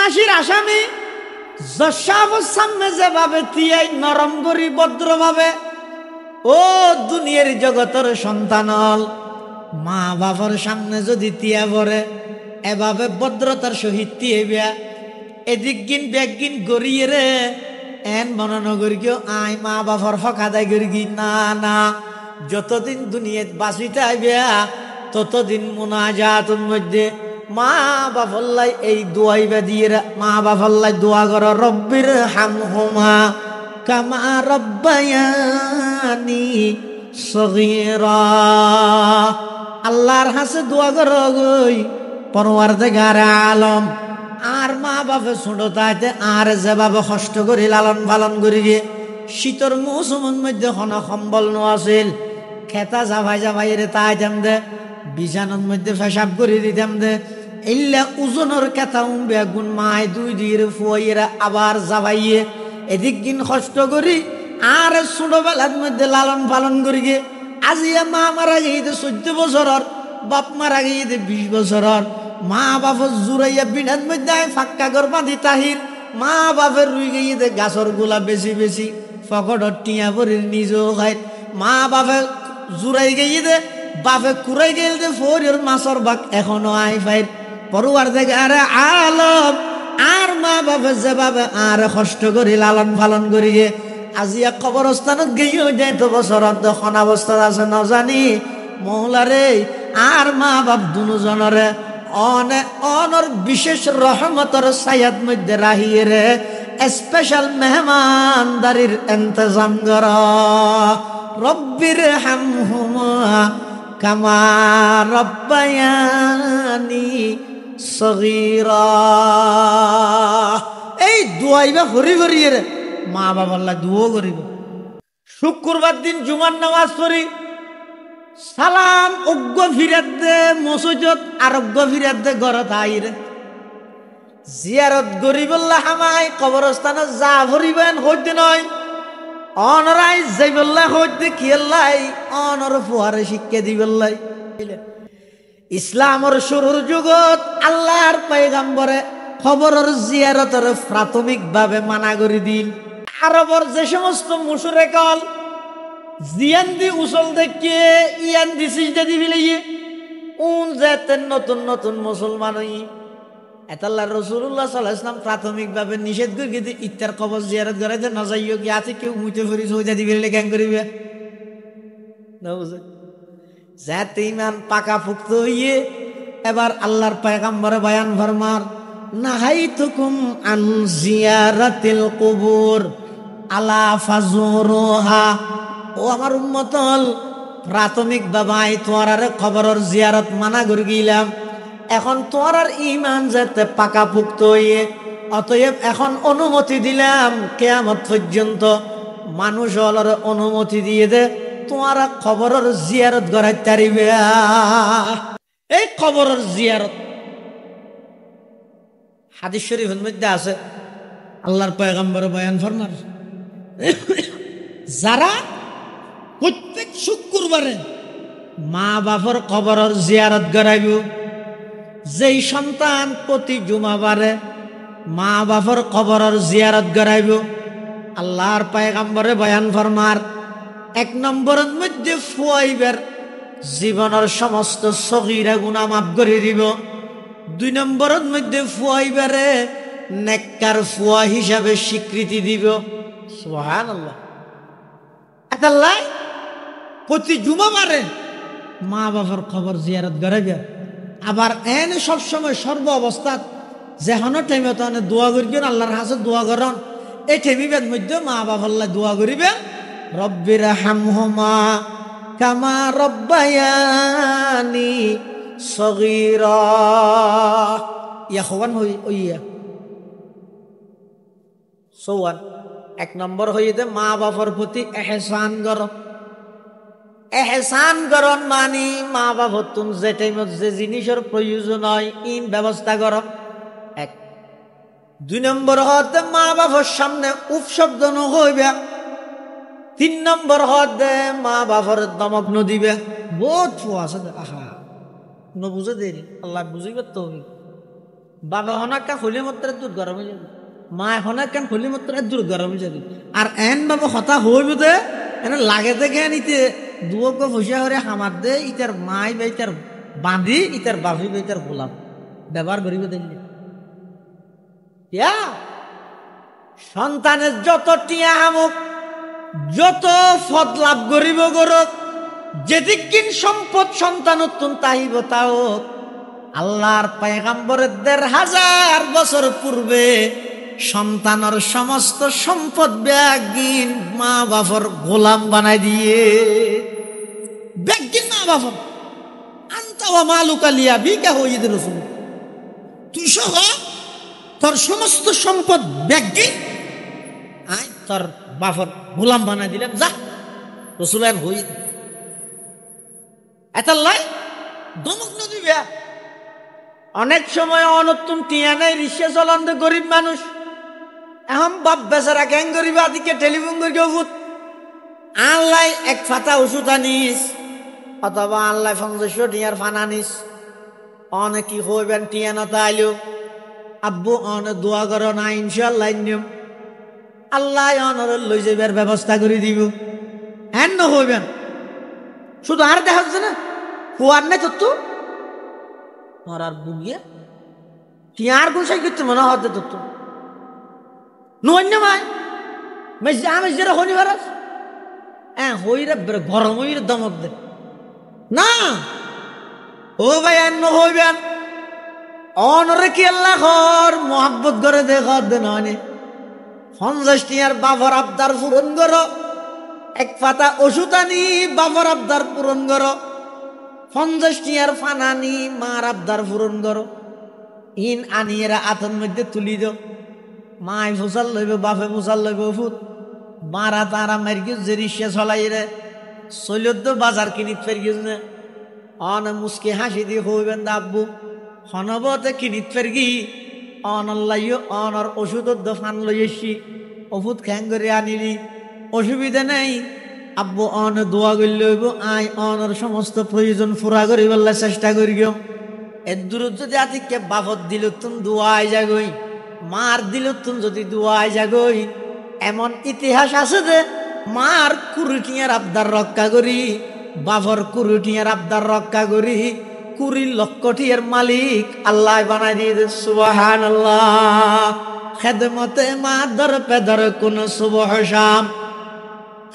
ফাঁসির আসামি জশাবর সামনে যেভাবে তিয়াই নরম করি ভদ্রভাবে, ও দুনিয়ার জগতের সন্তানল মা বাবার সামনে যদি তিয়া পড়ে এভাবে ভদ্রতার সহিত তিয়াইবা, এদিক গিন ব্যাগ গিন গড়িয়ে রে এন মননগর কেউ আয় মা বাবার হক আদায় করি কি না না, যতদিন দুনিয়াত বাঁচিতে আইবা ততদিন মুনাজাতের মধ্যে মা বাফল্লাই এই দোয়াইবা দিয়ে মা বাফল্লাই দোয়া কর, রব্বির হামহুমা কামা রব্বায়ানি সগীরা। আল্লাহর হাসে দোয়া কর গই পরওয়ারদিগার আলম, আর মা বাপে ছোট তাইতে আর যেভাবে কষ্ট করি লালন পালন করি গে, শীতর মৌসুমের মধ্যে হন সম্বল নো আছিল, খেতা জাভাই জাভাই রে তাইতাম দে, বিছানার মধ্যে পেশাব করে দিতাম দে, ইল্লা ওজনের খেতা বেগুন মায় দুই দিয়ে ফুয়াইয়েরা আবার জাভাইয়ে এদিক দিন কষ্ট করি আর ছোটবেলার মধ্যে লালন পালন করি গে। আজিয়া মা মারা গিয়ে 14 বছরের, বাপ মারা গিয়ে 20 বছরের, মা বাপের জুড়াইয়া বিনার মধ্যে ফাক্কা ঘর বাঁধি তাহির, মা বাপের রুই গিয়ে গাছর গোলা বেশি বেশি ফকটর টিয়া পরির নিজেও খাই, মা বাপে জুড়াই গিয়ে দে বাপে কুড়াই গেল দে ফরির মাছর বাক এখনো আই ফাইর পরওয়ারদিগার আলম, আর মা বাপে যেভাবে আর কষ্ট করি লালন পালন করি গে। আজিয়া কবরস্থানত গিয়েও যাই তো বছরত দখন অবস্থা আছে ন জানি মহলারে, আর মা বাপ দুজনরে অনর বিশেষ রহমতর সায়াদ মধ্যে রাহিয়ে রে স্পেশাল মেহমানদারির ইন্তজাম কর, রব্বির হামহুমা কামা রব্বায়ানি সগীরা। এই দোয়াইবা হরি হরিয়ে রে মা বাবার লা দুও করিব। শুক্রবার দিন জুমার নামাজ পড়ি, সালাম অজ্ঞ ফিরাত দে মসজিদত, আরোগ্য ফিরাত দে ঘরত আইরে জিয়ারত গরিবল্লাহ হামাই কবরস্থানত যা ভরিবেন হইতে নয়, অনরাই যাইবল্লাহ হইতে কিয়াল্লাই অনর ফুয়ারে শিক্ষা দিবল্লাই। ইসলামর শুরুর যুগত আল্লাহর পয়গম্বরে খবরের জিয়ারতের প্রাথমিকভাবে মানা করে দিন। আরবর যে সমস্ত মুশরিকল জিয়ান্দি উসল দেখিয়ে ইয়ান্দি সিজদা দিবিলে উন যেতে নতুন নতুন মুসলমান হই এতাল্লাহ রাসূলুল্লাহ সাল্লাল্লাহু আলাইহি ওয়াসাল্লাম প্রাথমিকভাবে নিষেধ করে গিয়ে ইত্তার কবর জিয়ারত করাইতে না যাইও কি আছে কেউ মুইতে ফরি সইদা দিবিলে কেন করিবে না বুঝে যাতে ইমান পাকা পুক্ত হইয়ে এবার আল্লাহর পয়গম্বরে বয়ান ফরমার, নাহাইতুকুম আন জিয়ারাতিল কুবুর আলা ফাজুরুহা। ও আমার উম্মতল প্রাথমিক বাবাই তোয়ার খবরের জিয়ারত মানা করে গেলাম, এখন তোয়ার ইমান যাতে পাকা পুক্ত হইয়ে, অতএব এখন অনুমতি দিলাম কিয়ামত পর্যন্ত মানুষ হলর অনুমতি দিয়ে দে তোয়ারা খবরের জিয়ারত করাই তারিবে। এই খবরের জিয়ারত হাদিস শরীফের মধ্যে আছে, আল্লাহর পয়গম্বর বয়ান ফরমার, যারা প্রত্যেক শুক্রবারে মা বাপর কবরের জিয়ারত করাইব, যেই সন্তান প্রতি জুমাবারে মা বাপর কবরের জিয়ারত করাইব, আল্লাহর পয়গম্বরে বয়ান ফরমার 1 নম্বরের মধ্যে ফুয়াইবের জীবনের সমস্ত সগীরা গুনাহ মাফ করে দিব, 2 নম্বরের মধ্যে ফুয়াইবারে নেককার ফুয়া হিসাবে স্বীকৃতি দিব। সুবহানাল্লাহ। আল্লাহ প্রতি জুমাবারে মা বাবার খবর জিয়ারত করাইবে, আবার এনে সবসময় সর্ব অবস্থাত যেহনো টাইমে তো দোয়া করিবেন, আল্লাহর কাছে দোয়া করন, এই টাইমের মধ্যে মা বাবার দোয়া করিবেন, রব্বির হামহুমা কামা রব্বায়ানি সগীরা। ইয়া খওয়ান হইয়া সোয়ান 1 নম্বর হইতে মা বাবার প্রতি এহসান কর। এহসান করন মানি মা বাবার তুমি যে টাইমত যে জিনিসের প্রয়োজন হয় ইন ব্যবস্থা কর। 1 2 নম্বর হতে মা বাবার সামনে উপশব্দ নহইবে। 3 নম্বর হতে মা বাবার দমক নদিবে। বহুত আছে আহা ন বুঝে দেরি আল্লাহ বুঝিবে তো বাবা হনাক্কা হলি মাত্রা দুধ গরম হয়ে যাবে, মা হনাক্কান হলি মাত্রা দুধ গরম হয়ে যাবে। আর এন বাবা হতা হইব দে এনে লাগে দেখে নিতে দুয়োকে ফসিয়া করে হামার দে ইতার মাই বা ইতার বাঁধি ইতার বাফি বা ইতার গোলাম ব্যবহার করিব দেখলে সন্তানের যত টিয়া হামুক যত ফদ লাভ করিব গরত যেদিকিন সম্পদ সন্তান উত্তম তাহিব তাও আল্লাহর পয়গম্বরের ১৫০০ বছর পূর্বে সন্তানের সমস্ত সম্পদ ব্যাগিন মা বাবার গোলাম বানাই দিয়ে ব্যাগিন মা বাবার আনতা ওয়া মালুকা লিয়া বিকা হইদ রাসূল তুই সহ তোর সমস্ত সম্পদ ব্যাগিন আই তোর বাবার গোলাম বানাই দিলাম যা রাসূলের হইদ এত লাই দমক নদী ব্যাগ অনেক সময় অনতুন টিয়া নাই রিক্সা চলান গরিব মানুষ এখন বাপ বেচারা গ্যাং গরিব আদিকে টেলিফোন করি ওষুধ আল্লাহ এক ফাতা ওষুধ আনিস অথবা আল্লাহ ৫০০ টিয়ার ফান আনিস অনেক কি হইবেন টিয়া না তাইলেও আব্বু অনেক দোয়া করো না ইনশাল্লাহ নিয়ম আল্লাহ অনর লই যাইবার ব্যবস্থা করে দিব হ্যান না হইবেন শুধু আর দেখা যাচ্ছে না কুয়ার নাই তো মরার বুগিয়ে টিয়ার গুছাই করতে মনে হতে তো নন্য মাই আমি যেটা হনি ভারাস হ্যাঁ হইরে গরম হইরে দমক দে না ও ভাই এন্ন হইবেন অনরে কি আল্লাহ ঘর মোহাব্বত করে দেখ দেন হয়নি ৫০ টিয়ার বাবার আবদার পূরণ করো এক পাতা ওষুধ আনি বাবার আবদার পূরণ করো ৫০ টিয়ার ফান আনি মার আবদার পূরণ করো ইন আনি এরা আতন মধ্যে তুলি দো মাই ফুসাল লইব বাপে ফুসাল লইব ফুট মারা তারা মারিগিস যে রিক্সা চলাই রে চৈলদ্য বাজার কিনিত ফেরগিস নে অন মুসকে হাসি দিয়ে হইবেন আব্বু হনবতে কিনিত ফেরগি অনল্লাইও অনর ওষুধ ফান লই এসি ওষুধ খ্যাং করে আনিলি অসুবিধা নেই আব্বু অন দোয়া করলে হইব আই অনর সমস্ত প্রয়োজন পুরা করিবার চেষ্টা করি গো এর দূরত যদি আতিকে বাপত দিল তুমি দোয়াই যাগই মার দিল তুমি যদি দোয়াই যাগই এমন ইতিহাস আছে যে মার কুড়িটিয়ার আবদার রক্ষা করি বাপর কুড়িটিয়ার আবদার রক্ষা করি ২০ লক্ষ টিয়ার মালিক আল্লাহ বানাই দিয়ে সুবহানাল্লাহ খেদমতে মা দর পেদর কোন সুবহ শাম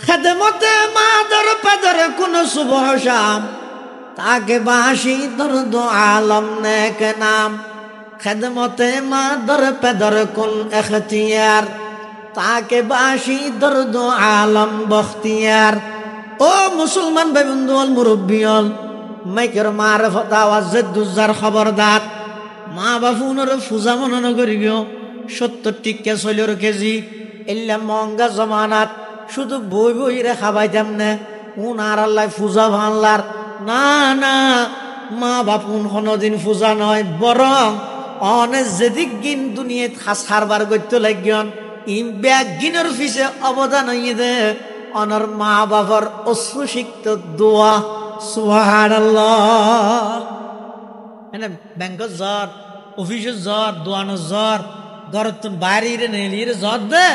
খেদমতে মা দর পেদর কোন সুবহ শাম তাকে বাসি দর্দ আলম নেক নাম খেদমতে মা দর পেদর কোন এখতিয়ার তাকে বাসি দর্দ আলম বখতিয়ার ও মুসলমান ভাই বন্ধু অল মুরব্বী অল মাইকের মারফত আওয়াজ দুজার খবরদার মা বাপুনের ফুজা মনন করি গো ৭০ টিকা ৬০ কেজি এল্লা মহঙ্গা জমানাত শুধু বই বই রে খাবাইতাম নে উন আর আল্লাহ ফুজা ভানলার না না মা বাপুন কোনদিন ফুজা নয় বরং অনে যেদিক গিন দুনিয়াত সারবার করতে লাগিয়ন ইম ব্যাগ গিনের পিছে অবদান হইয়ে দে অনর মা বাবার অশ্রুসিক্ত দোয়া সুবহানাল্লাহ এনে ব্যাংকত জ্বর অফিসের জ্বর দোয়ানোর জ্বর ঘরের তো বাইরে নেলিয়ে জ্বর দে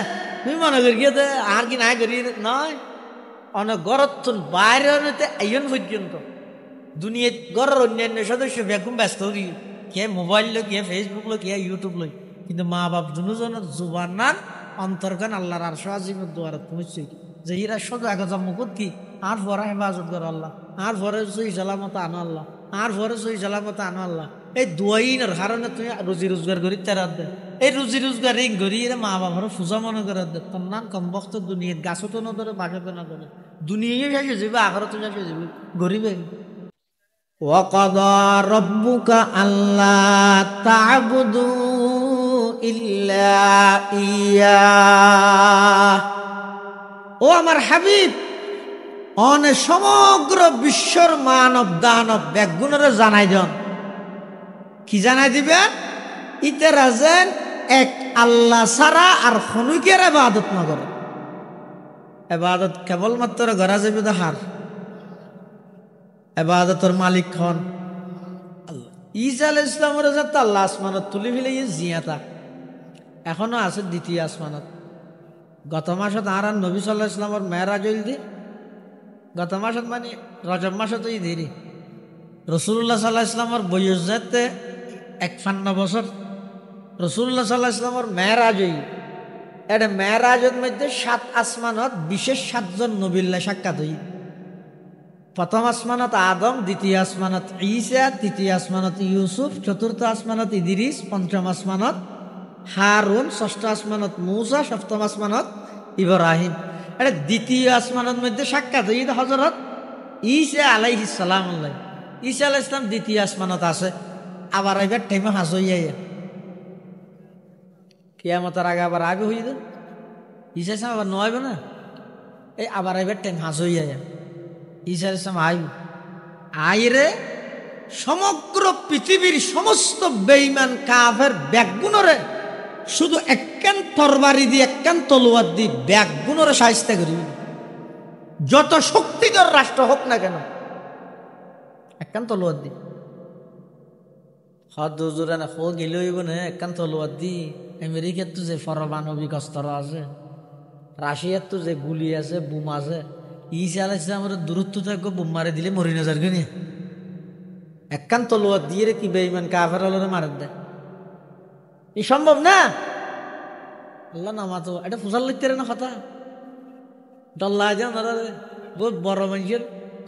তুমি মনে করি গিয়ে দে আর কি নাই করি নয় অনেক ঘরের তো বাইরে আইন পর্যন্ত দুনিয়ার ঘরের অন্যান্য সদস্য বেগুম ব্যস্ত হই কে মোবাইল লো কে ফেসবুক লো কে ইউটিউব লই কিন্তু মা বাপ দুজনের জুবানার অন্তর্গান আল্লাহর আর সাজিমের দোয়ারে পৌঁছে যে এরা শুধু একজা মুকুট কি আর ভরা হেফাজত করে আল্লাহ আর ভরে সই সালামত আনো আল্লাহ আর ভরে সই সালামত আনো আল্লাহ এই দোয়াইনের কারণে তুমি রুজি রোজগার করি তারা দে এই রুজি রোজগার রিং করি এরা মা বাবার পূজা মনে করে দে তোর নাম কম বক্ত দুনিয়ার গাছও তো না ধরে বাঘে তো না ধরে দুনিয়ায় শেষে যাবে আখরত শেষে যাবে গরিবে وقضى ربك ألا تعبدوا إلا إياه ও আমার হাবিব অনে সমগ্র বিশ্বর মানব দানব ব্যাগুণরে জানাই দেন কি জানাই দিবেন ইতারা যেন এক আল্লাহ ছাড়া আর খনুকের ইবাদত না করে ইবাদত কেবলমাত্র করা যাবে তো হার ইবাদতের মালিক হন আল্লাহ ঈসা আলাইহিস সালামের যত আল্লাহ আসমানত তুলি ফেলে জিয়াতা এখনো আছে দ্বিতীয় আসমানত। গত মাসত আর নবী সাল্লাল্লাহু আলাইহি ওয়াসাল্লামের মেরাজ হইল দি, গত মাসত মানে রজব মাসত এই দেরি রসুল্লাহ সাল্লাহ ইসলামের বয়স যেতে 51 বছর। রসুল্লাহ সাল্লাহ ইসলামের মেরাজ হইল, এটা মেরাজের মধ্যে 7 আসমানত বিশেষ 7 জন নবিল্লা সাক্ষাৎ হই। প্রথম আসমানত আদম, দ্বিতীয় আসমানত ঈসা, তৃতীয় আসমানত ইউসুফ, চতুর্থ আসমানত ইদ্রিস, পঞ্চম আসমানত হারুন, ষষ্ঠ আসমানত মূসা, সপ্তম আসমানত ইব্রাহিম। এটা দ্বিতীয় আসমানের মধ্যে সাক্ষাৎ হই হযরত ঈসা আলাইহিস সালাম। ঈসা আলাইহিস সালাম দ্বিতীয় আসমানত আছে। আবার এবার টাইমে হাস হইয়া কিয়ামতের আগে আবার আগে হয়ে দেন ঈসা ইসলাম আবার নয় না, এই আবার এবার টাইম হাস হইয়া ঈসা ইসলাম আইরে সমগ্র পৃথিবীর সমস্ত বেঈমান কাফের ব্যাগগুণরে শুধু একখান তরবারি দিয়ে একখান তলোয়ার দিয়ে ব্যাগগুণরে সাহায্য করিবে। যত শক্তিধর রাষ্ট্র হোক না কেন একখান তলোয়ার দি হজুরে না হো গেলে হইব না একখান তলোয়ার দি। আমেরিকার তো যে পারমাণবিক অস্ত্র আছে, রাশিয়ার তো যে গুলি আছে, বুম আছে, ঈসা আলাইহিস সালামের দূরত্ব থাকবে বুম মারে দিলে মরি না যার গিয়ে একখান তলোয়ার দিয়ে রে কি বেঈমান কাফের হলো মারে দেয়। এই সম্ভব না। আল্লাহ নামা তো এটা ফুসাল লিখতে না কথা ডল্লা যান বহুত বড় মানুষের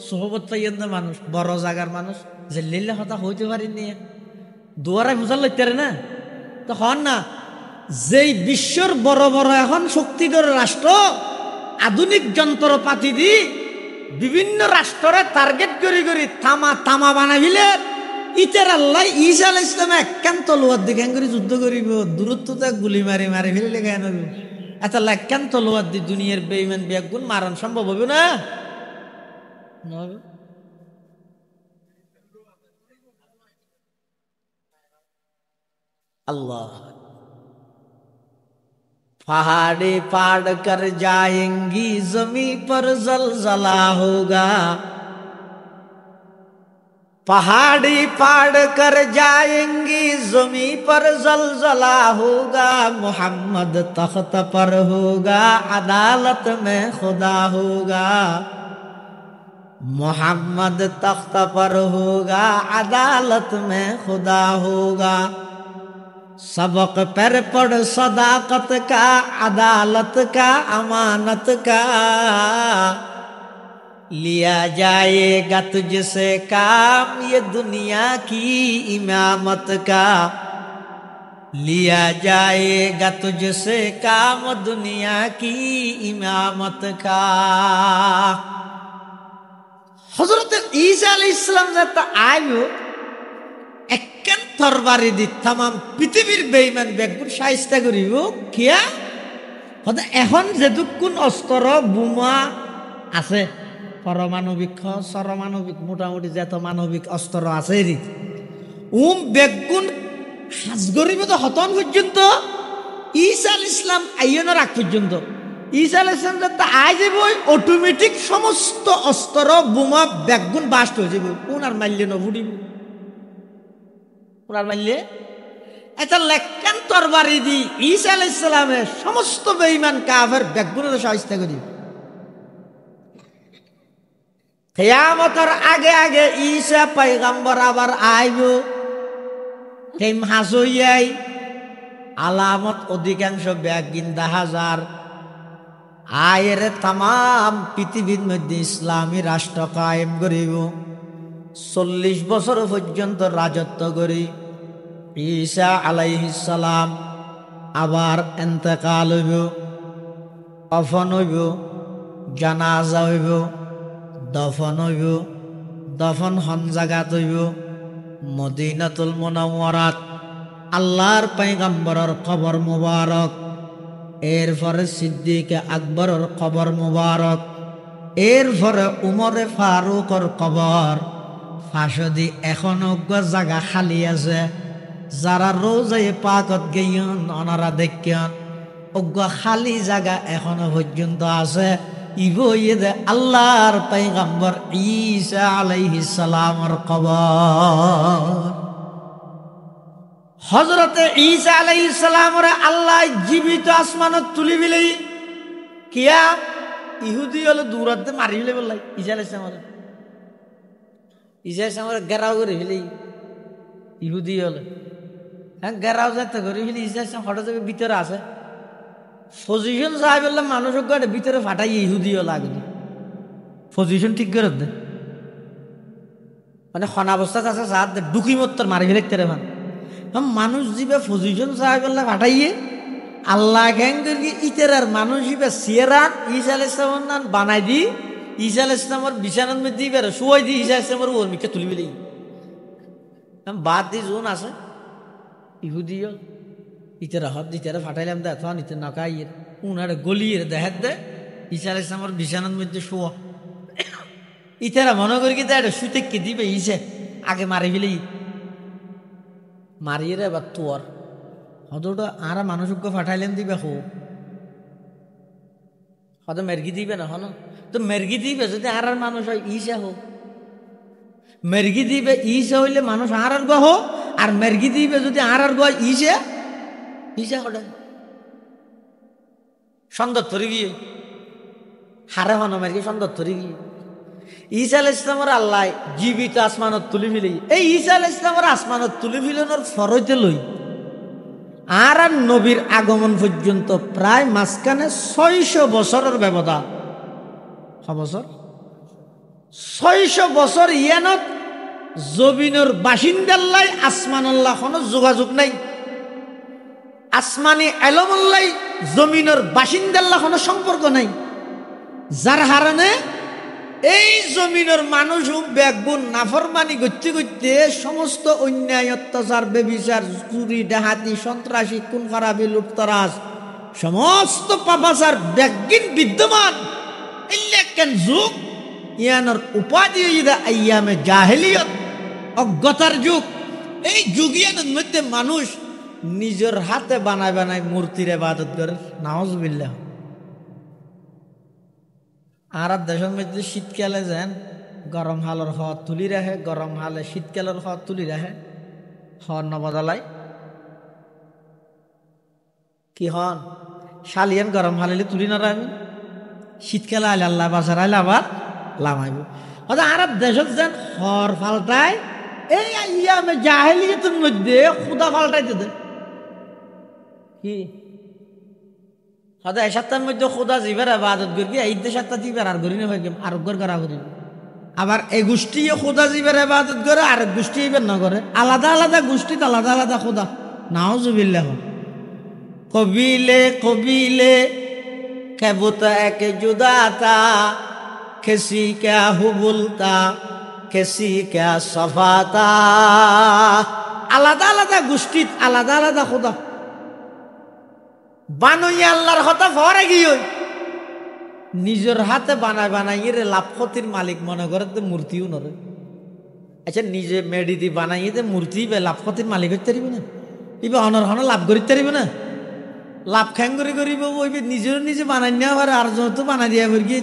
সোহবত পাইয়েন না মানুষ, বড় জায়গার মানুষ যে লিল্লা কথা হইতে পারেননি দুয়ারায় ফুসাল লিখতে না। তখন না যেই বিশ্বর বড় বড় এখন শক্তিধর রাষ্ট্র আধুনিক যন্ত্রপাতি দি বিভিন্ন রাষ্ট্রে টার্গেট করি করি তামা তামা বানাইলে ইতার আল্লাহ ঈসা আলাইহিস সালাম একখান তলোয়ার দিকে করে যুদ্ধ করিব, দূরত্বতে গুলি মারি মারি ফেলে কেন এত একখান তলোয়ার দি দুনিয়ার বেঈমান ব্যাগুন মারান সম্ভব হবে না। अल्लाह पहाड़े पाड़ कर जाएंगी जमी पर जलजला होगा, पहाड़ी पाड़ कर जाएंगी जमी पर जलजला होगा, मोहम्मद तख्त पर होगा अदालत में खुदा होगा, मोहम्मद तख्त पर होगा अदालत में खुदा होगा, सबक पर पढ़ सदाकत का अदालत का अमानत का, लिया जाएगा तुझसे काम ये दुनिया की इमामत का, लिया जाएगा तुझसे काम दुनिया की इमामत का। हजरत ईसा अलैहिस सलाम जाता आयो একখান তরবারি দি তামাম পৃথিবীর বেঈমান ব্যাগগুর সাহায্য করিব কিয়া হতে এখন যেটুকুন অস্ত্র বোমা আছে পারমাণবিক সরমাণবিক মোটামুটি যত মানবিক অস্ত্র আছে ব্যাগগুন সাজ করিব তো হতন পর্যন্ত ঈসা আলাইহিস সালাম আইয়নের আগ পর্যন্ত। ঈসা আলাইহিস সালাম যত আই যাব অটোমেটিক সমস্ত অস্ত্র বোমা ব্যাগগুন বাস্ট হয়ে যাব, কোন আর মারলে নবুড়িব মারলে এটা লেখান তরবারি দি ঈসা আলাইহিস সালামের সমস্ত বেঈমান কাফের ব্যাগগুলোর সাহায্য করি। কিয়ামতের আগে আগে ঈসা পয়গম্বর আবার আইব, টাইম হাসইয়াই আলামত অধিকাংশ ব্যাগিন হাজার আয়ের তামাম পৃথিবীর মধ্যে ইসলামী রাষ্ট্র কায়েম করিব, 40 বছর পর্যন্ত রাজত্ব করি। ঈসা আলাইহিস সালাম আবার ইন্তেকাল হইব, কফন হইব, জানাজা হইব, দফন হইব, দফন হন জাগাত হইব মদিনাতুল মুনাওয়ারাত আল্লাহর পয়গম্বরের কবর মুবারক, এরপরে সিদ্দিক আকবরের কবর মুবারক, এরপরে উমরে ফারুকর কবর ফাঁসদি এখনো জায়গা খালি আছে। যারা রোজায় পাকত গেয়ন ওনারা দেখেন অজ্ঞ খালি জায়গা এখনো পর্যন্ত আছে। ইবইদে আল্লাহর পয়গম্বর ঈসা আলাইহিস সালামের কবর। হযরতে ঈসা আলাইহিস সালামরে আল্লাহ জীবিত আসমানত তুলি বিলেই কিয়া ইহুদি হলো দূরাতে মারি ফেলে বললাই ঈসা আলাইহিস সালামরে গেরাও করে ফেলেই ইহুদি হলে হ্যাঁ গেরাও যাতে করে ফেলে ঈসা আলাইহিস সালাম হঠাৎ ভিতরে আছে পজিশন সাহেব বললাম মানুষ ভিতরে ফাটাই ইহুদি হল আগে পজিশন ঠিক করে দে মানে খনাবস্থা আছে সাত ডুকি মত্তর মারি ফেলে তেরে ভান মানুষ জীবে পজিশন সাহেব বললাম ফাটাইয়ে আল্লাহ গ্যাং করি ইতেরার মানুষ জীবে সিয়েরান ঈসা আলাইহিস সালাম বানাই দি ঈসা আলাইহিস সালামের বিছানার মধ্যে দিবে শুয়াই দি ঈসা আলাইহিস সালামের ওর মিকে তুলি ফেলে বাদ দি জোন আছে ইহুদি ইতেরা হদ ইতেরা ফাটাইলাম দে তখন ইতে নকাইয়ের উনারে গলিয়ে দেখাত দে ঈসা আলাইহিস সালামের বিছানার মধ্যে শোয়া ইতেরা মনে করি কি এটা শুতে কে দিবে ঈসা আগে মারি ফেলেই মারিয়ে রে এবার তোর হদটা আর মানুষকে ফাটাইলেন দিবে হো হদ মেরগি দিবে না হন তো মেরগি দিবে যদি আর মানুষ হয় ঈসা হো মেরগি দিবে ঈসা হইলে মানুষ আর গহ আর মেরগি দিবে যদি আর গহ ঈসা ঈসা হঠাৎ সন্দর ধরে গিয়ে হারে হন মেরগি সন্দর ধরে গিয়ে ঈসা আলাইহিস সালামের আল্লাহ জীবিত আসমানত তুলি ফেলি এই ঈসা আলাইহিস সালামের আসমানত তুলি ফেলানোর ফরইতে লই আর নবীর আগমন পর্যন্ত প্রায় মাঝখানে 600 বছরের ব্যবধান বছর 600 বছর ইয়ানত জমিনের বাসিন্দাল্লাই আসমানাল্লাহ কোনো যোগাযোগ নাই আসমানি এলমল্লাই জমিনের বাসিন্দাল্লাহ কোনো সম্পর্ক নাই যার হারণে এই জমিনের মানুষ ব্যাগবুন নাফরমানি করতে করতে সমস্ত অন্যায় অত্যাচার বেবিচার চুরি ডাহাতি সন্ত্রাসী খুন খারাপি লুটতরাজ সমস্ত পাপাচার ব্যাগিন বিদ্যমান কেন যুগ ইয়ানোর উপাধি আইয়ামে জাহেলিয়ত অজ্ঞতার যুগ এই যুগ ইয়ানোর মধ্যে মানুষ নিজের হাতে বানায় বানায় মূর্তির ইবাদত করে নাউজুবিল্লাহ আর দেশের মধ্যে শীতকালে যেন গরম হালের হওয়া তুলি রাখে গরম হালে শীতকালের হওয়া তুলি রাখে হওয়ার নবদালাই কি হন শালিয়ান গরম হালে তুলি না আমি শীতকালে আইলে আল্লাহ বাসার আইলে আবার লামাইব অর্থাৎ আর দেশত যেন হর ফাল্টায় এই ইয়ামে জাহেলিয়তের মধ্যে খুদা ফাল্টাইতে দেয় কি সদায় সপ্তাহের মধ্যে খোদা জীবের আবাদত করি এই সপ্তাহ জীবের আর করি না আরোগ্যর করা করি আবার এই গোষ্ঠী খোদা জীবের আবাদত করে আর গোষ্ঠী এবার না করে আলাদা আলাদা গোষ্ঠীতে আলাদা আলাদা খোদা নাউজুবিল্লাহ কবিলে কবিলে কেবুতা একে জুদাতা কেসি ক্যা হুবুলতা কেসি ক্যা সফাতা আলাদা আলাদা গোষ্ঠী আলাদা আলাদা খোদা বানুই আল্লাহর হতা ভরে গিয়ে নিজের হাতে বানায় বানাই রে লাভ ক্ষতির মালিক মনে করে তো মূর্তিও নরে আচ্ছা নিজে মেডি দি বানাই মূর্তি লাভ ক্ষতির মালিক হইতে পারিবে না ইবে অনর হন লাভ করিতে পারিবে না লাভ খ্যাঙ্গরি করিব ওইবে নিজের নিজে বানাই নেওয়া পারে আর যত বানাই দিয়া করি গিয়ে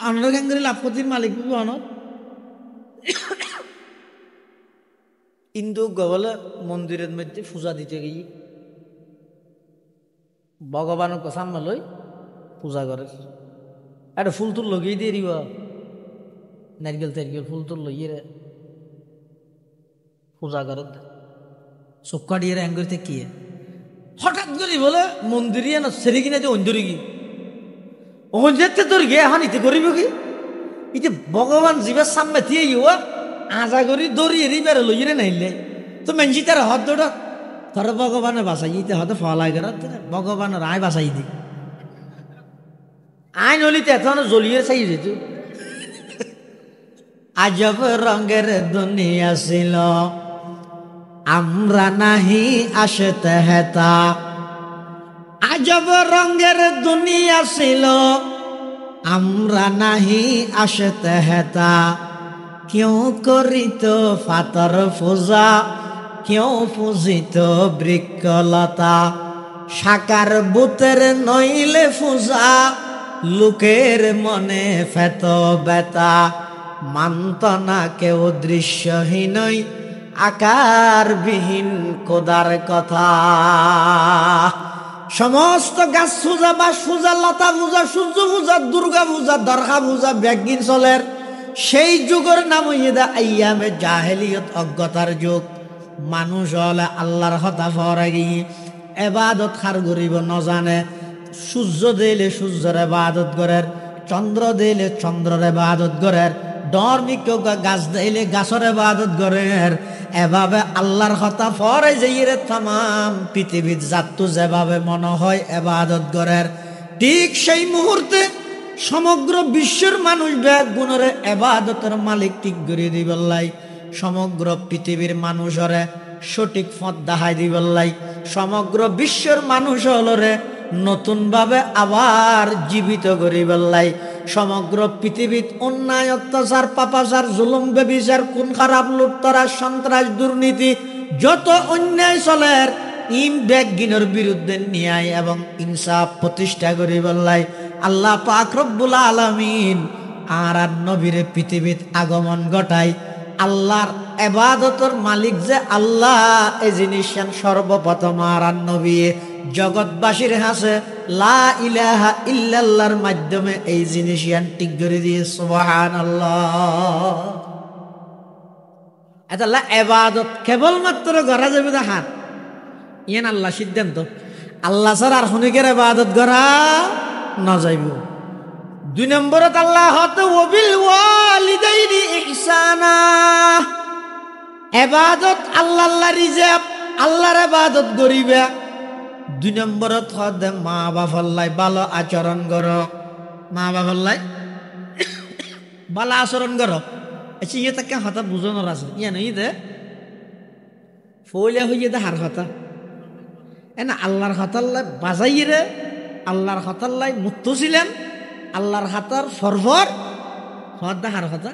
অনর খ্যাঙ্গরি লাভ ক্ষতির মালিক অনর ইন্দু গবলে মন্দিরের মধ্যে পূজা দিতে গিয়ে ভগবানের সামনে লই পূজা করে একটা ফুল তুল লগিয়ে দিয়ে দিব নারকেল তারকেল ফুল তুল লইয়ে রে পূজা করে চক্কা দিয়ে হ্যাং করতে কি হঠাৎ করে বলে মন্দিরে না সেরে কিনা যে অঞ্জরি কি অঞ্জরতে তোর গে এখন ইতে করিব কি ইতে ভগবান জীবের সামনে দিয়ে আজা করি দড়িয়ে বেড়ে লইয়ে নাইলে তো মেনজি তার হদ দৌড় তোর ভগবানে বাসাই দিতে হতে ফলাই করে ভগবানের আয় বাসাই দি আয় নলিতে এত জ্বলিয়ে চাই যেত আজব রঙের দুনিয়া ছিল আমরা নাহি আসতে হেতা আজব রঙের দুনিয়া ছিল আমরা নাহি আসতে হেতা কেউ করিত ফাতর পূজা কেউ পূজিত বৃক্ষলতা সাকার বুতের নইলে পূজা লোকের মনে ফেত বেতা মানত না কেউ দৃশ্যহীনই আকারবিহীন খোদার কথা। সমস্ত গাছ পূজা, বাস পূজা, লতা পূজা, সূর্য পূজা, দুর্গা পূজা, দরগা পূজা ব্যাগিন চলের সেই যুগের নাম হইয়া আইয়ামে জাহেলিয়ত, অজ্ঞতার যুগ। মানুষ হলে আল্লাহর হতা ফরা গিয়ে এবাদত খার করিব নজানে। সূর্য দিলে সূর্যের এবাদত করের, চন্দ্র দিলে চন্দ্রের এবাদত করের, ডরমিক গাছ দিলে গাছের এবাদত করের। এভাবে আল্লাহর কথা ফরে যাইরে তামাম পৃথিবীর জাতু যেভাবে মনে হয় এবাদত করের, ঠিক সেই মুহূর্তে সমগ্র বিশ্বের মানুষ ব্যাগ গুণরে এবাদতের মালিক ঠিক করে দিবল্লাই। সমগ্র পৃথিবীর মানুষরে সঠিক পথ দেখাই দিবল্লাই। সমগ্র বিশ্বের মানুষ হলরে নতুন ভাবে আবার জীবিত করিবল্লাই। সমগ্র পৃথিবীত অন্যায়, অত্যাচার, পাপাচার, জুলুম, বেবিচার, খুন খারাপ, লুটতরা, সন্ত্রাস, দুর্নীতি, যত অন্যায় চলের ইম ব্যাগিনের বিরুদ্ধে ন্যায় এবং ইনসাফ প্রতিষ্ঠা করিবল্লাই আল্লাহ পাক রব্বুল আলামিন আর নবীরে পৃথিবীত আগমন ঘটায়। আল্লাহর এবাদতের মালিক যে আল্লাহ, এই জিনিস সর্বপ্রথম আর নবী জগৎবাসীর হাসে লা ইলাহা ইল্লাল্লাহর মাধ্যমে এই জিনিস ঠিক করে দিয়ে সুবহানাল্লাহ। এটা এবাদত কেবলমাত্র করা যাবে হাত ইয়ান আল্লাহ সিদ্ধান্ত। আল্লাহ ছাড়া আর হনিকের এবাদত করা না যাইব। 2 নম্বরত আল্লাহ হতে ওয়াবিল ওয়ালিদাইনি ইহসানা। এবাদত আল্লাহর রিজাব, আল্লাহর এবাদত করিবে। 2 নম্বরত হতে মা বাপল্লাই ভালো আচরণ করো। মা বাপল্লাই ভালো আচরণ করো। আচ্ছা ইয়ে তাকে হঠাৎ বুঝানোর আছে ইয়ে নই দে ফইলে হইয়ে দে হার কথা এনা আল্লাহর হতাল্লাই বাজাইরে, আল্লাহর হতাল্লাই মুক্ত ছিলেন, আল্লাহর হাতার সরফর হদ হার কথা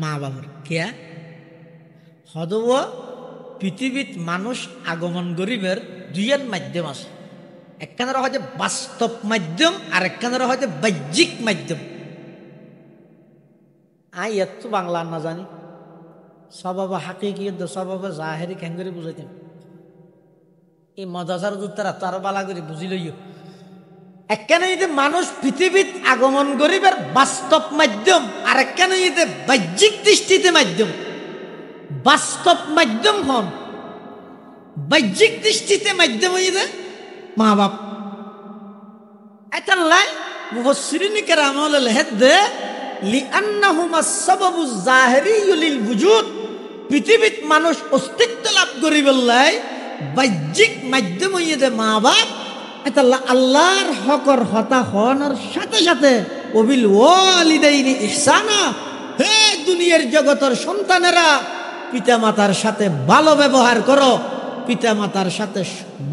মা বাবার কেয়া হদ পৃথিবীত মানুষ আগমন গরিবের 2 মাধ্যম আছে। একখানের হয়তো বাস্তব মাধ্যম আর একখানের হয়তো বাহ্যিক মাধ্যম। আই এত বাংলা না জানি সবাব হাকিকি সবাব জাহেরি খেঙ্গরি বুঝাইতেন। এই মজাসার তারা তার বালা করে বুঝি লইও। একখানে মানুষ পৃথিবীত আগমন গরিবের বাস্তব মাধ্যম আর একখানে বাহ্যিক দৃষ্টিতে মাধ্যম। বাস্তব মাধ্যম হন, বাহ্যিক দৃষ্টিতে মাধ্যম মা বাপ। এটা লাই মুফাসসিরিনে কেরাম লেখেন দে লিআন্নাহুমা সাবাবু যাহিরিয়্যু লিল বুজুদ। পৃথিবীত মানুষ অস্তিত্ব লাভ করিবল্লাই বাহ্যিক মাধ্যম হইয়ে মা বাপ। এটা আল্লাহর হকর হতা হওয়ার সাথে সাথে ওবিল ওয়ালিদাইনি ইহসানা, হে দুনিয়ার জগতের সন্তানেরা পিতা মাতার সাথে ভালো ব্যবহার করো, পিতা মাতার সাথে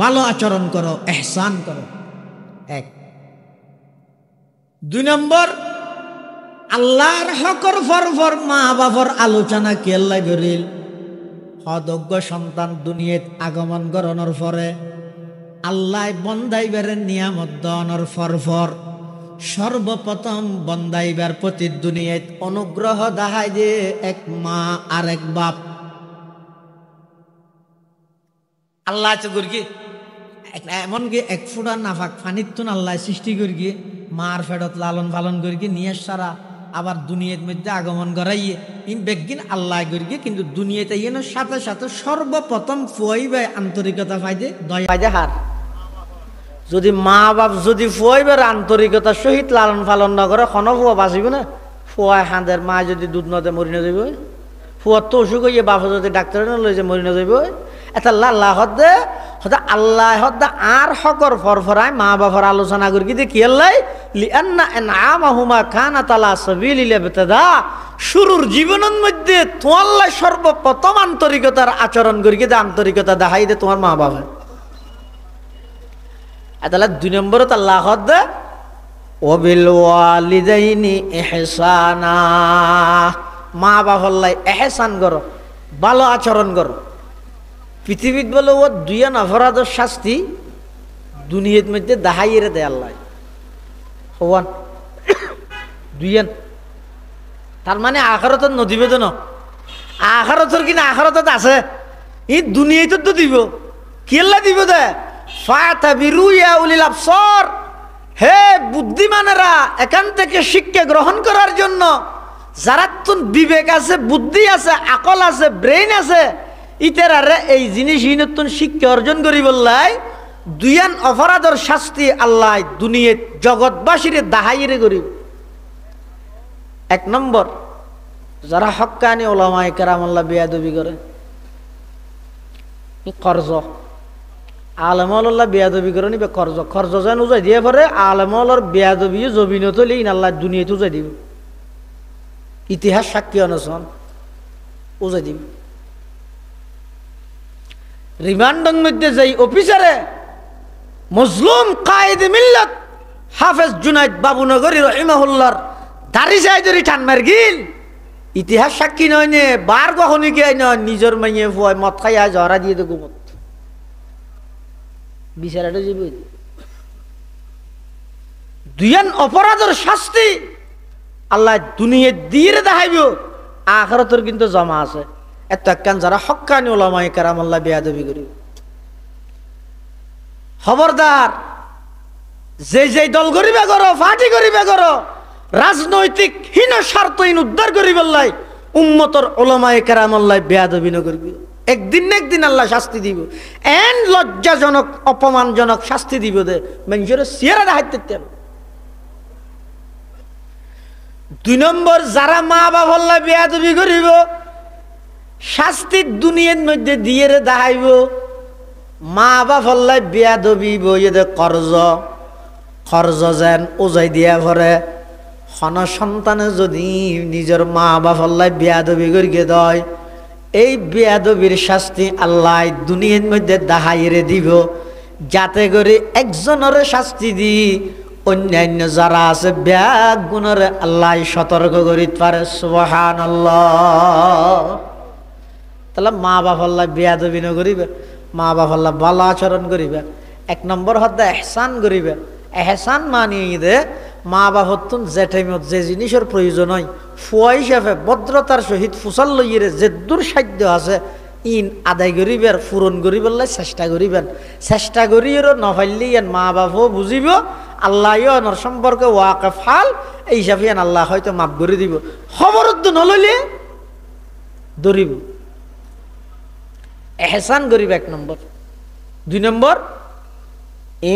ভালো আচরণ করো, ইহসান করো। 1 2 নম্বর আল্লাহর হকর ফরফর মা বাবার আলোচনা কেল্লা করিল। অযোগ্য সন্তান দুনিয়াত আগমন করানোর পরে আল্লাহ বন্দাইবার নিয়ামত দনের ফরফর সর্বপ্রথম বন্দাইবার প্রতি দুনিয়াত অনুগ্রহ দেখায় যে এক মা আর এক বাপ। আল্লাহ গুরগি এমনকি 1 ফুটা নাফাক ফানিত তুন আল্লাহ সৃষ্টি করি মার ফেরত লালন পালন করি নিয়ে সারা আবার দুনিয়ার মধ্যে আগমন করাইয়ে ইন বেগিন আল্লাহ করি। কিন্তু দুনিয়াতে ইয়ের সাথে সাথে সর্বপ্রথম ফুয়াইবে আন্তরিকতা পাইতে দয়া হার। যদি মা বাপ যদি ফুয়াইবার আন্তরিকতার সহিত লালন পালন না করে কোনো ফুয়া বাঁচিব না। ফুয়ায় হাঁদের মা যদি দুধ নদে মরি না যাইব, ফুয়ার তো অসুখ হইয়ে বাপ যদি ডাক্তার লই যে মরি না যাইব। এটা আল্লাহ হদে হদা আল্লাহ হদা আর হকর ফরফরায় মা বাবার আলোচনা করি কি কি আল্লাহ লিআন্না আনআমাহুমা কানাত আলা সাবিলিল ইবতিদা। শুরুর জীবনের মধ্যে তোমার সর্বপ্রথম আন্তরিকতার আচরণ করি কি আন্তরিকতা দেখাই দে তোমার মা বাবা। এটা 2 নম্বরত আল্লাহ হদে ওয়াবিল ওয়ালিদাইনি ইহসানা। মা বাবার ইহসান করো, ভালো আচরণ করো। পৃথিবীত বলে ও 2 অপরাধের শাস্তি দুনিয়ার মধ্যে দাহাইয়ে দেয় আল্লাহ। হওয়ান 2 তার মানে আখিরাতের নদীবেদন আখারতর কিনা আখারতত আছে, ই দুনিয়াতে তো দিব, কেল্লা দিব দে। ফাতাবিরু ইয়া উলিল আবসার, হে বুদ্ধিমানেরা এখান থেকে শিক্ষা গ্রহণ করার জন্য, যারা তুন বিবেক আছে, বুদ্ধি আছে, আকল আছে, ব্রেইন আছে, ইতারারে এই জিনিস নতুন শিক্ষা অর্জন করি বললাই দুইয়ান অপরাধের শাস্তি আল্লাহ দুনিয়াত জগৎবাসীরে দাহাইরে করিব। এক নম্বর, যারা হক্কানি ওলামায়ে কেরাম আল্লাহ বেয়াদবি করে, কর্জ আলেমল্লাহ বেয়াদবি করে নিবে, কর্জ যেন উজাই দিয়ে পরে আলেমলর বেয়াদবি জবিনত হলে আল্লাহ দুনিয়াতে উজাই দিব, ইতিহাস সাক্ষী অনশন উজাই দিব। রিমান্ডের মধ্যে যেই অফিসারে মজলুম কায়েদ মিল্লাত হাফেজ জুনাইদ বাবুনগরী রহিমাহুল্লাহর দাড়ি চাই ধরি ঠান মার গিল, ইতিহাস সাক্ষী নয় নে, বার কখনই কে নয়, নিজের মাইয়ে ফুয়াই মদ খাই আজ হরা দিয়ে দেবো মত বিচারাটা যাব। দুইয়ান অপরাধের শাস্তি আল্লাহ দুনিয়া দিয়ে দেখাইব, আখিরাতের কিন্তু জমা আছে। এত একখান যারা হক্কানি ওলামায়ে কেরাম আল্লাহ বেয়াদবি করিব, খবরদার। যে দল করিবে করো, পার্টি করিবে করো, রাজনৈতিক হীন স্বার্থহীন উদ্ধার করিবে লাই উম্মতর ওলামায়ে কেরাম আল্লাহ বেয়াদবি ন করিবে, একদিন না একদিন আল্লাহ শাস্তি দিব। এন লজ্জাজনক অপমানজনক শাস্তি দিব দে মানুষের চেহারা দেখাইতে। দুই নম্বর, যারা মা বাবা আল্লাহ বেয়াদবি করিব, শাস্তি দুনিয়ার মধ্যে দিয়ে দেখাইব। মা বাবা আল্লাহ বেয়াদবি বইয়ে দে খরজ যেন ওজাই দিয়া ভরে, হন সন্তানে যদি নিজের মা বাবা আল্লাহ বেয়াদবি করিয়ে দেয়, এই বেয়াদবির শাস্তি আল্লাহ দুনিয়ার মধ্যে দাহাইরে দিব, যাতে করে একজনের শাস্তি দি অন্যান্য যারা আছে ব্যাগ গুণরে আল্লাহ সতর্ক করিতে পারে। সুবহানাল্লাহ। তাহলে মা বাবা আল্লাহ বেয়াদবি ন করিবে, মা বাবা আল্লাহ ভালো আচরণ করিবে। এক নম্বর হতে এহসান করিবে। এহসান মানিয়ে দে মা বাবার তুন যে টাইমত যে জিনিসের প্রয়োজন হয় ফুয়া হিসাবে ভদ্রতার সহিত ফুসাল লইয়ে যে দূর সাধ্য আছে ইন আদায় করিবেন, পূরণ করিবার চেষ্টা করিবেন। চেষ্টা করিয়েরও নফাইলে ইয়ান মা বাবাও বুঝিব, আল্লাহ ইয়নর সম্পর্কে ওয়াকে ফাল এই হিসাবে ইয়ান আল্লাহ হয়তো মাফ করে দিব। খবরত নলইলে ধরিব। এহসান করিবে এক নম্বর। দুই নম্বর,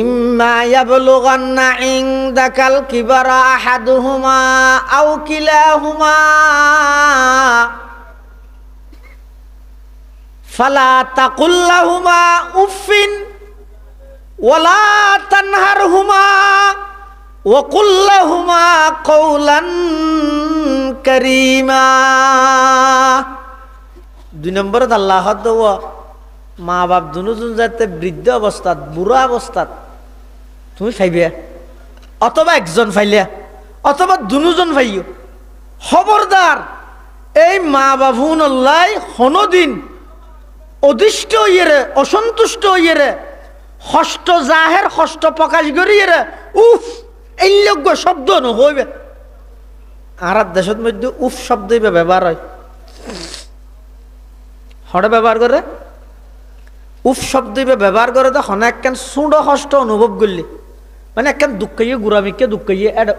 ইম্মা ইয়াবলুগান্না ইনদাকাল কিবারা আহাদুহুমা আও কিলাহুমা ফালা তাকুল লাহুমা উফিন ওয়ালা তানহারহুমা ওয়া কুল লাহুমা কওলান কারীমা। দুই নম্বরে আল্লাহ দেওয়া মা বাপ দুজন যাতে বৃদ্ধ অবস্থাত বুড়া অবস্থাত তুমি ফাইবে, অথবা একজন ফাইলে অথবা দুজন ফাইও, খবরদার এই মা বাবুন আল্লাহ কোনদিন অদিষ্ট ইয়েরে অসন্তুষ্ট ইয়েরে কষ্ট জাহের কষ্ট প্রকাশ করিয়ে উফ এই লোক শব্দ নহইবে। আর দেশের মধ্যে উফ শব্দ ব্যবহার হয়, হরে ব্যবহার করে উফ শব্দ ব্যবহার করে তো হনে একখান সুঁড়ো কষ্ট অনুভব করলি, মানে একখান দুঃখাইয়ে গুড়ামিকে দুঃখাইয়ে এটা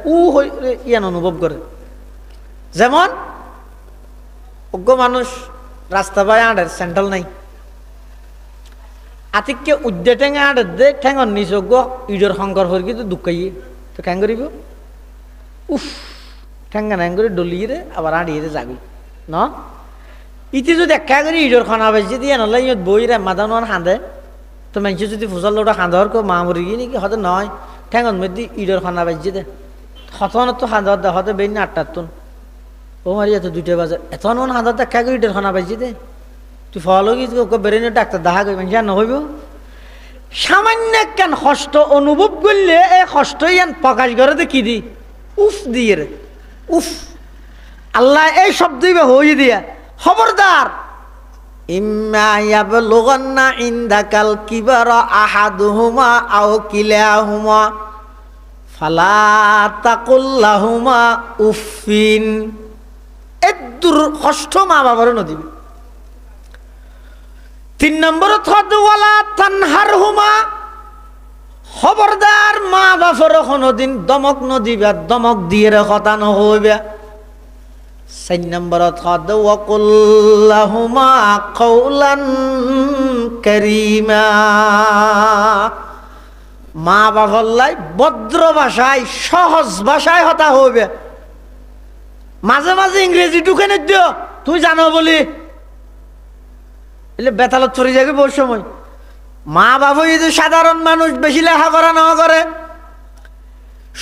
ইয়ান অনুভব করে। যেমন অজ্ঞ মানুষ রাস্তা পায় আড়ের সেন্ট্রাল নাই, আতিককে উদ্যে ঠেঙে আড়ের দে ঠেঙর নিচ অজ্ঞ ইডর শঙ্কর হরি তো দুঃখাইয়ে তো কেন করিব উফ ঠেঙ্গা ন্যাং করে ডলিয়ে রে আবার আড়িয়ে যাবি ন। ইতি যদি একা করে ইডর খানা বেজি দিয়ে নহলে ইয়ত বই রে মাদানোয়ার খাঁদে তো মানুষ যদি ফুসাল লোটা খাঁদর কো মা মরি গিয়ে নাকি হতে নয় ঠেঙর মধ্যে ইডর খানা বেজি দে হতন তো খাঁদর দে হতে বেন 8টার তুন ও মারি এত 2টা বাজে এত নন খাঁদর একা করে ইডর খানা বেজি দে তুই ফলো কি বেরেনে ডাক্তার দেখা করি মানুষ আর নহইব। সামান্য কেন কষ্ট অনুভব করলে এই কষ্ট ইয়ান প্রকাশ করে দে কি দি উফ দিয়ে রে উফ। আল্লাহ এই শব্দই হয়ে দিয়া খবরদার ইম্মা ইয়াবলুগান্না ইনদাকাল কিবারা আহাদুহুমা আও কিলাহুমা ফালা তাকুল লাহুমা উফিন। এত কষ্ট মা বাবার নদিবি 3 নম্বরত হদ ওয়ালা তানহারহুমা, খবরদার মা বাপের কোনদিন দমক নদিবা, দমক দিয়ে কথা নহইবা। 4 নম্বরত হদ ওয়াকুল লাহুমা কাওলান কারীমা, মা বাবার লাই ভদ্র ভাষায় সহজ ভাষায় কথা হইবে। মাঝে মাঝে ইংরেজি ঢুকে দিও, তুই জানো বলি এলে বেতালত চলে যাবে বহু সময়। মা বাবা এই যে সাধারণ মানুষ বেশি লেখাপড়া না করে,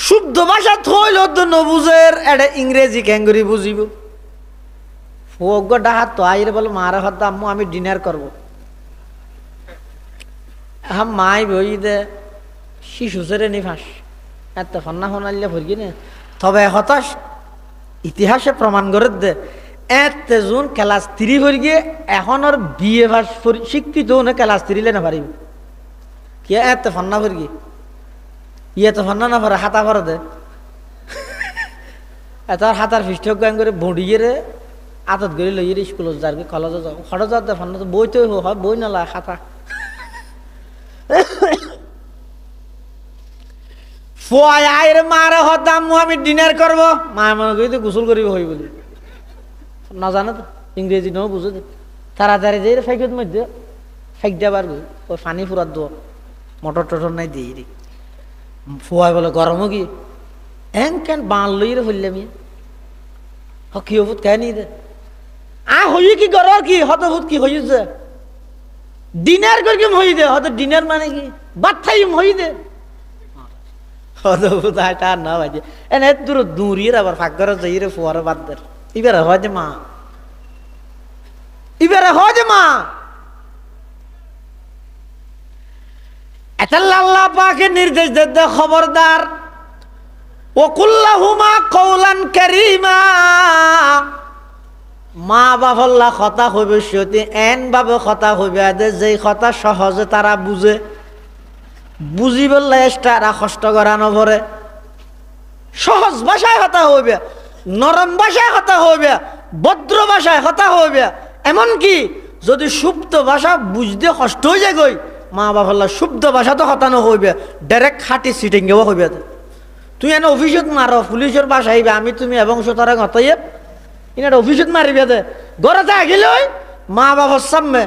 শুদ্ধ ভাষা থইল তো নবুঝের এটা ইংরেজি ক্যাঙ্গুরি বুঝিব। ডাহাত তো আইরে বলো মারা হত আম্মু আমি ডিনার করবো, মাই বই দে শিশু ছেড়ে নি ফাঁস এত ফন্না ফোনাইলে ভরগি না। তবে হতাশ ইতিহাসে প্রমাণ করে দে এতে জুন ক্লাস 3 হয়ে গিয়ে এখন আর বিয়ে ভাস শিক্ষিত না ক্লাস 3 লে না পারিব কি এত ফন্না ভরগি ইয়ে তো ফন্না না পারে হাতা ভরে দে এত হাতার ফিস্টক গান করে বড়িয়ে রে আতত গড়ি লইয়ে স্কুলত যাবি কলেজে যাও খড় যাও দে ফন্না তো বই তো হয় বই নালা হাতা ফুয়াই আইরে মারে হতাম আমি ডিনার করবো, মা মনে করি তো গোসল করিব হই বলি না জানো তো ইংরেজি নাও বুঝো দে তাড়াতাড়ি যাই রে ফাইকত মধ্যে ফাইক দেবার ওই পানি ফুরাত দো মটর টটর নাই দিই রে। ফুয়াই বলে গরমও কি এন কেন বাঁল লই রে ফেললে আমি কি হবুত কে নি দে হই কি গর কি হত ভূত কি হইছে ডিনার করি হই দে হত ডিনার মানে কি বাদ থাই হই দে হত এটা না ভাই এনে দূর দূরিয়ে আবার ফাঁক করে যাই রে ফুয়ার বাদ দের এবারে হয় যে মা এবারে হয় যে মা এটা আল্লাহ পাকে নির্দেশ দে খবরদার ওয়াকুল্লাহুমা কাওলান কারীমা, মা বাবাল্লা কথা হইবে সত্যি এন ভাবে কথা হইবে যে কথা সহজে তারা বুঝে বুঝি বললে তারা কষ্ট করানো পরে সহজ ভাষায় কথা হইবে, নরম ভাষায় কথা হইবে, ভদ্র ভাষায় কথা হইবে। এমনকি যদি সুপ্ত ভাষা বুঝতে কষ্ট হয়ে যায় গই মা বাবাল্লা শুদ্ধ ভাষা তো কথা হইবে ডাইরেক্ট খাটি সিটিং গেও হইবে। তুই এনে অফিসত মারো পুলিশের বাসা আইবে আমি তুমি এবং তারা গতাইয়ে ইনার অফিসত মারিবে দে ঘরে যা গেলে মা বাবার সামনে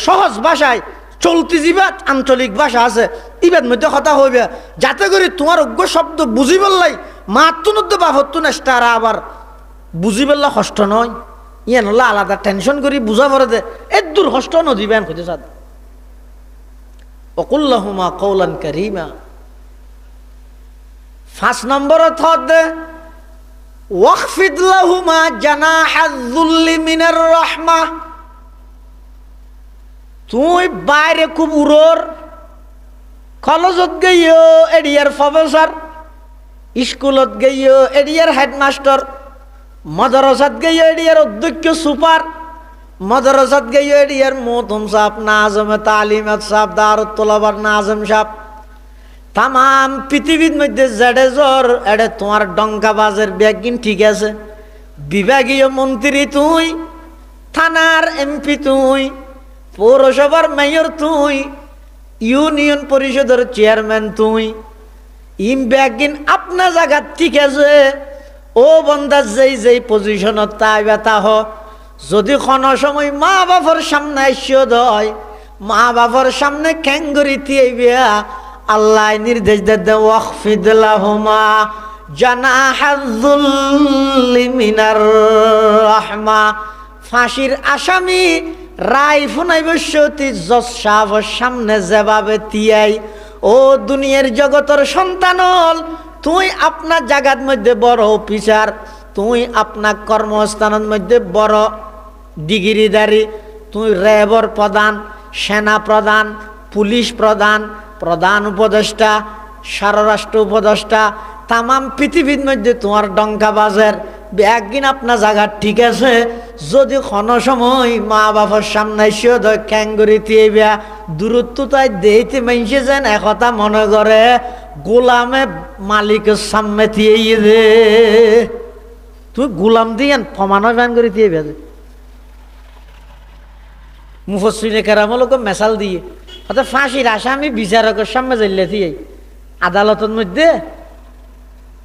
সহজ ভাষায় চলতি জীবাত আঞ্চলিক ভাষা আছে ইবাদ মধ্যে কথা হইবে যাতে করে তোমার অজ্ঞ শব্দ বুঝি বললাই মাতুনদ্দ বাহত্তু নেস্তারা আবার বুঝি বললা কষ্ট নয় ইয়ে নলা আলাদা টেনশন করি বুঝা পড়ে দে এর দূর কষ্ট নদিবেন খুঁজে সাদ ওয়াকুল্লাহুমা কাওলান কারীমা। 5 নম্বরত হদে ওয়াখফিদ লাহুমা জানাহায যুল্লি মিনার রাহমাহ, তুই বাইরে খুব উড়োর কলেজত গেইও এরিয়ার প্রফেসর, স্কুলত গেইও এরিয়ার হেডমাস্টার, মাদ্রাসাত গেইও এরিয়ার অধ্যক্ষ সুপার, মাদ্রাসাত গেইও এরিয়ার মোহতম সাহেব নাজমে তালিমাত সাহেব দারুত তোলাবার নাজম সাহেব, তাম পৃথিবীর মধ্যে জেডে জ্বর এডে তোমার ডঙ্কাবাজের ব্যাগিন ঠিক আছে, বিভাগীয় মন্ত্রী তুই, থানার এমপি তুই, পৌরসভার মেয়র তুই, ইউনিয়ন পরিষদের চেয়ারম্যান তুই, ইম ব্যাগিন আপনা জায়গা ঠিক আছে ও বন্দা যেই যেই পজিশনত তাই বেতা হ যদি কোনো সময় মা বাবার সামনে এসিও দয় মা বাবার সামনে খ্যাঙ্গুরি থিয়েবিয়া আল্লাহ নির্দেশ দে ওয়াখফিদ লাহুমা জানাহায যুল্লি মিনার রাহমা, ফাঁসির আসামি রায় ফুনাই বসতি জজ সাহেবের সামনে যেভাবে তিয়াই ও দুনিয়ার জগতের সন্তান হল তুই আপনার জায়গার মধ্যে বড় অফিসার, তুই আপনার কর্মস্থানের মধ্যে বড় ডিগ্রিধারী, তুই র্যাবর প্রধান, সেনা প্রধান, পুলিশ প্রধান, প্রধান উপদেষ্টা, স্বরাষ্ট্র উপদেষ্টা, তামাম পৃথিবীর মধ্যে তোমার ডঙ্কা বাজের একদিন আপনার জায়গা ঠিক আছে যদি কোনো সময় মা বাবার সামনে এসেও খ্যাঙ্গুরি থিয়েবিয়া দূরত্ব তাই দেইতে মেনছে যেন একথা মনে করে গোলামে মালিকের সামনে থিয়ে দে তুই গোলাম দিয়ে প্রমাণ ব্যান করে থিয়েবিয়া মুফসসিরে কেরামলকে মেসাল দিয়ে অর্থাৎ ফাঁসির আসামি বিচারকের সামনে যাইলে দিয়ে আদালতের মধ্যে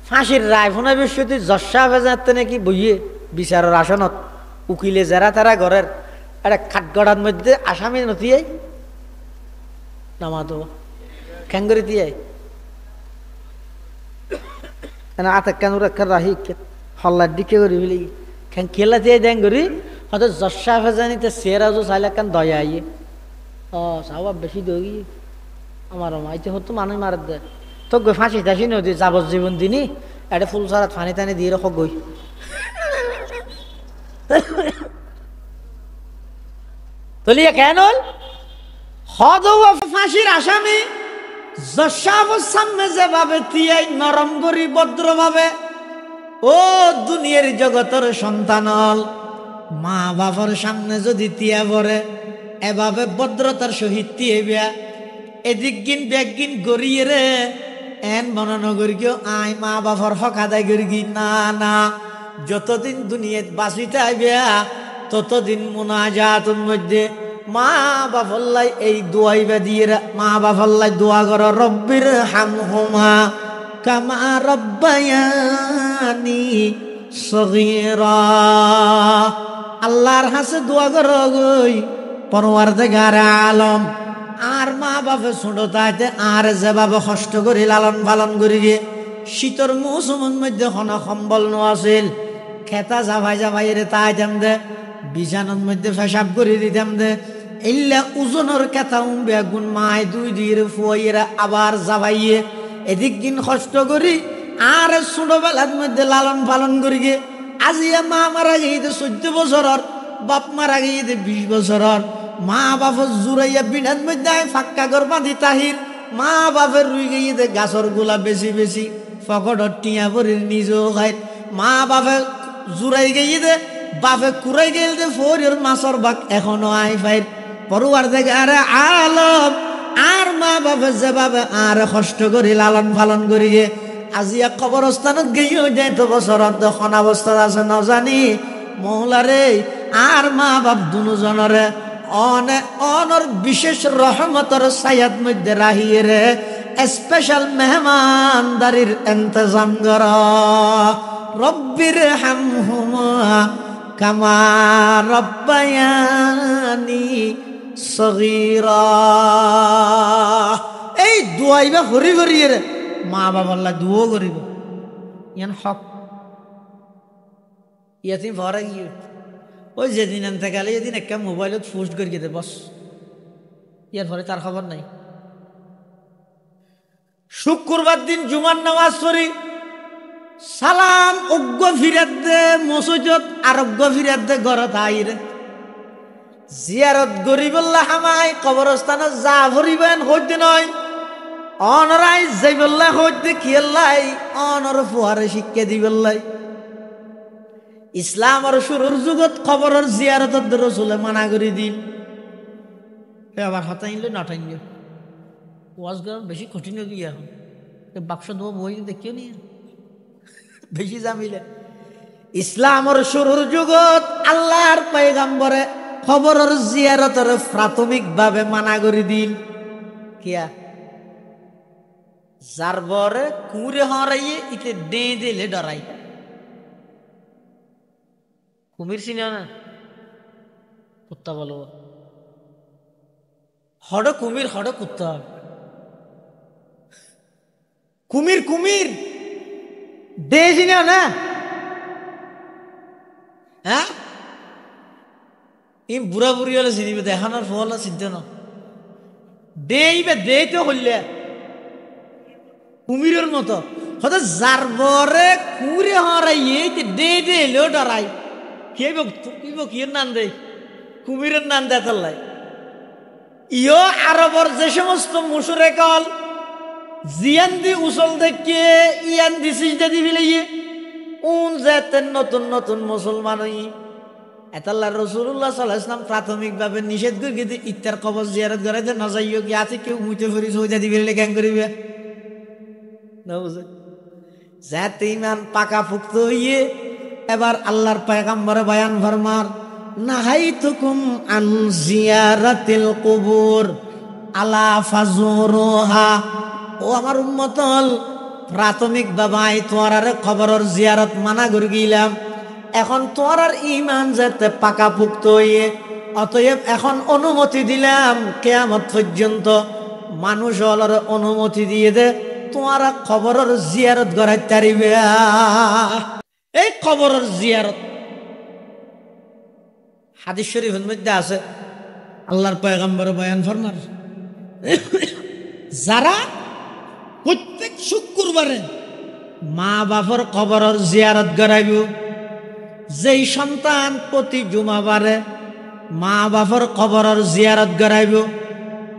ফাঁসির রায় ফোনা বিষয়টি জশা ভেজাতে নাকি বইয়ে বিচারের আসনত উকিলে যারা তারা ঘরের একটা কাঠগড়ার মধ্যে আসামি নথিয়ে নামাতো খ্যাঙ্গরি দিয়ে আতে কেন রাহি হল্লার দিকে করি বলি খ্যাং খেলা দিয়ে দেন করি হয়তো জশা ভেজানিতে সেরাজও চাইলে কেন দয়া আইয়ে ও সাবাব বেশি দই আমার মাইতে হতো মানুষ মার দেয় তো গই ফাঁসি টাসি নদী যাবজ্জীবন দিনই একটা ফুল সারাত ফানি টানি দিয়ে রাখো গই তলিয়া কেন হদ ফাঁসির আসামি জশাবর সামনে যেভাবে তিয়াই নরম করি ভদ্রভাবে ও দুনিয়ার জগতের সন্তান মা বাবার সামনে যদি তিয়া পড়ে এভাবে ভদ্রতার সহিত টিয়ে বিয়া এদিক গিন ব্যাগ গিন গড়িয়ে রে এন মননগর কেউ আয় মা বাবার হক আদায় করি না না যতদিন দুনিয়াত বাঁচিতে আইবিয়া ততদিন মুনাজাতের মধ্যে মা বাফল্লাই এই দোয়াইবা দিয়ে মা বাফল্লাই দোয়া কর রব্বির হামহুমা কামা রব্বায়ানি সগীরা আল্লাহর হাসে দোয়া কর গই পরওয়ারদিগার আলম আর মা বাপে ছোট তাইতে আর যেভাবে কষ্ট করি লালন পালন করি গে শীতর মৌসুমের মধ্যে হনা সম্বল নো আছিল খেতা জাভাই জাভাই রে তাইতাম দে বিছানার মধ্যে পেশাব করে দিতাম দে ইল্লা ওজনের খেতা বেগুন মায় দুই দিয়ে ফুয়াইয়েরা আবার জাভাইয়ে এদিক দিন কষ্ট করি আর ছোটবেলার মধ্যে লালন পালন করি গে আজিয়া মা মারা গিয়ে 14 বছরের বাপ মারা গিয়ে 20 বছরের মা বাপের জুড়াইয়া বিনার মধ্যে ফাক্কা কর বাঁধি তাহির মা বাপের রুই গিয়ে গাছর গোলা বেশি বেশি ফকটর টিয়া পরির নিজেও খাই মা বাপে জুড়াই গিয়ে দে বাপে কুড়াই গেল দে ফরির মাছর বাক এখনো আই ফাইর পরওয়ারদিগার আলম আর মা বাপে যেভাবে আর কষ্ট করি লালন পালন করি গে আজিয়া কবরস্থানত গিয়েও যায় তো বছর এখন অবস্থা আছে না জানি মহলারে আর মা বাপ দুজনরে অনর বিশেষ রহমতর সায়াদ মধ্যে রাহিয়ে রে স্পেশাল মেহমানদারির ইন্তজাম কর রব্বির হামহুমা কামা রব্বায়ানি সগীরা এই দুয়াইবা হরি করিয়ে রে মা বাবার লা দুও করিব ইয়ান হক ইয়াতিম ভরা গিয়ে ওই যেদিন আনতে গেলে এদিন একটা মোবাইলত পোস্ট করে গিয়ে বস ইয়ার পরে তার খবর নাই শুক্রবার দিন জুমার নামাজ পড়ি সালাম অজ্ঞ ফিরাত দে মসজিদত আরোগ্য ফিরাত দে ঘরত আইরে জিয়ারত গরিবল্লা হামাই কবরস্থানে যা ভরিবেন হইতে নয় অনরাই যাইবল্লা হইতে কিয়াল্লাই অনর ফুয়ারে শিক্ষা দিবল্লাই ইসলাম আর শুরুর যুগত খবরের জিয়ারতত রসুলে মানা করে দিন আবার হতাইলে নটাইলে ওয়াজ করা বেশি কঠিন হয়ে গিয়ে এখন বাক্স দেবো বই দেখিও নি বেশি জামিলে ইসলামের শুরুর যুগত আল্লাহর পয়গম্বরে খবরের জিয়ারতের প্রাথমিকভাবে মানা করে দিন কিয়া যার বরে কুঁড়ে হরাইয়ে ইতে ডে দিলে ডরাই কুমির চিনিও না কুত্তা বলো হড কুমির হড কুত্তা কুমির কুমির দে চিনিও না হ্যাঁ ই বুড়া বুড়ি হলে চিনিবে দেখানোর ফল চিনতে না দেইবে দে তো হইলে কুমিরের মতো হয়তো যার বরে কুড়ে হরাইয়ে দে দে এলেও ডরাই কিয়ের নাম দেয় কুমিরের নাম দেয় তাল্লাই ইও আরবর যে সমস্ত মুসুরে কল জিয়ান দি উসল দেখে ইয়ান দি সিজদা দি ফেলিয়ে উন যেতেন নতুন নতুন মুসলমান হই এতাল্লাহ রাসূলুল্লাহ সাল্লাল্লাহু আলাইহি ওয়াসাল্লাম প্রাথমিকভাবে নিষেধ করে গিয়ে ইত্তার কবর জিয়ারত করে যে না যাইও কি আছে কেউ মুইতে ফরি সইদা দি ফেললে কেন করিবে না বুঝে যাতে ইমান পাকা পুক্ত হইয়ে এবার আল্লাহর পয়গম্বরে বয়ান ফরমার নাহাইতুকুম আন জিয়ারাতিল কুবুর আলা ফাজুরুহা। ও আমার উম্মতল, প্রাথমিক বাবাই তোয়ার খবরের জিয়ারত মানা করে গিলাম, এখন তোয়ার ইমান যাতে পাকাপুক্ত হইয়ে, অতএব এখন অনুমতি দিলাম কিয়ামত পর্যন্ত মানুষ হলার অনুমতি দিয়ে দে তোয়ারা খবরের জিয়ারত করাই তারিবে। এই খবরের জিয়ারত হাদিস শরীফের মধ্যে আছে, আল্লাহর পয়গম্বর বয়ান ফরমান, যারা প্রত্যেক শুক্রবারে মা বাপর কবরের জিয়ারত করাইব, যেই সন্তান প্রতি জুমাবারে মা বাপর কবরের জিয়ারত করাইব,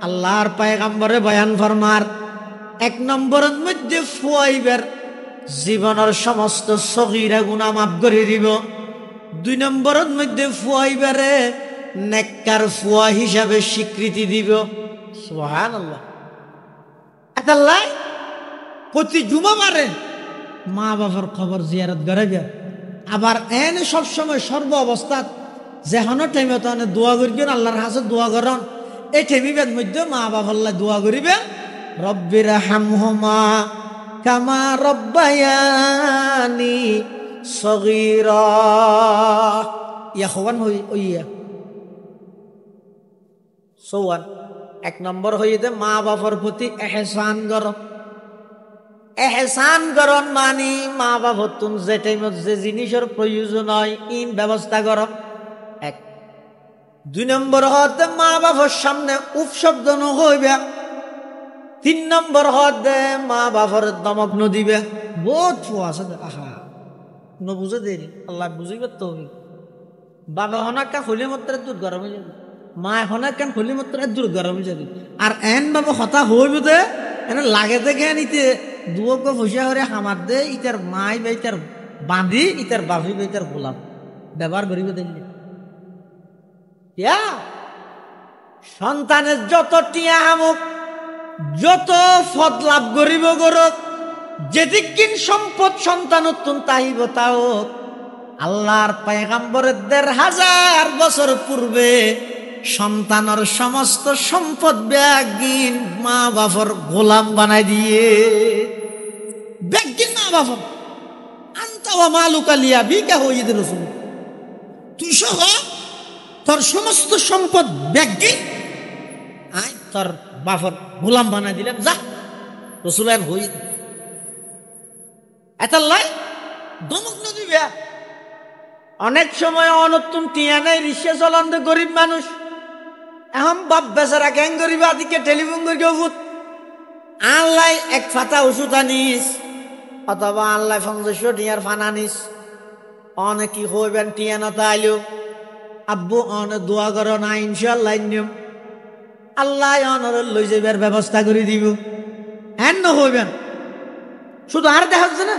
আল্লাহর পয়গম্বরে বয়ান ফরমার, 1 নম্বরের মধ্যে ফুয়াইবের জীবনের সমস্ত সগীরা গুনাহ মাফ করে দিব। 2 নম্বরের মধ্যে ফুয়াইবারে নেককার ফুয়া হিসাবে স্বীকৃতি দিব। সুবহানাল্লাহ। আল্লাহ প্রতি জুমাবারে মা বাবার খবর জিয়ারত করাইবে, আবার এনে সবসময় সর্ব অবস্থা যেখানো টাইমে তো দোয়া করিবেন, আল্লাহর কাছে দোয়া করেন। এই টাইমের মধ্যে মা বাবার দোয়া করিবেন, রব্বির হামহুমা কামা রব্বায়ানি সগীরা। ইয়া খওয়ান হইয়া সোয়ান 1 নম্বর হইতে মা বাবার প্রতি এহসান করো। এহসান করন মানি মা বাবার তুম যে টাইমত যে জিনিসের প্রয়োজন হয় ইন ব্যবস্থা করো। 1। 2 নম্বর হতে মা বাবার সামনে উপশব্দ নহইবে। 3 নম্বর হতে মা বাবার দমক নদিবে। বহুত আছে আহা নবুঝে দেরি, আল্লাহ বুঝিবে তো। বাবা হনাকা হলি মাত্র দূর গরম হয়ে যাবে, মা হনাকান হলি মাত্র দূর গরম হয়ে যাবে। আর এন বাবা হতা হইব দে এনে লাগে দেখে নিতে দুয়োগ পয়সা হরে হামার দে ইতার মাই বা ইতার বাঁধি ইতার বাফি বা ইতার গোলাপ ব্যবহার করিব দেখলি। সন্তানের যত টিয়া হামুক, যত ফদ লাভ করিব গরক, যেদিকিন সম্পদ সন্তান উত্তম তাহিব তাও আল্লাহর পয়গম্বরের 1000 বছর পূর্বে সন্তানের সমস্ত সম্পদ ব্যাগিন মা বাবার গোলাম বানাই দিয়ে। ব্যাগিন মা বাবার আন্তাওয়া মালুকালিয়া বিকা হয়ে দিল, তুই সহ তোর সমস্ত সম্পদ ব্যাগিন আই তোর বাবার গোলাম বানাই দিলাম, যা রসুলান হয়ে এতাল্লাই দমক নদীবে। অনেক সময় অনতুন টিয়া নাই, রিক্সা চলন্দ গরিব মানুষ, এখন বাপ বেচারা গ্যাং গরিব আদিকে টেলিফোন করি ওষুধ আল্লাহ 1 ফাতা ওষুধ আনিস, অথবা আল্লাহ 500 টিয়ার ফান আনিস। অনেক কি হইবেন টিয়া না তাইলো আব্বু অনে দোয়া করো না, ইনশাল্লাহ নিয়ম আল্লাহ অনর লই যাইবার ব্যবস্থা করে দিব। হ্যাঁ ন হইবেন শুধু আর দেখা যাচ্ছে না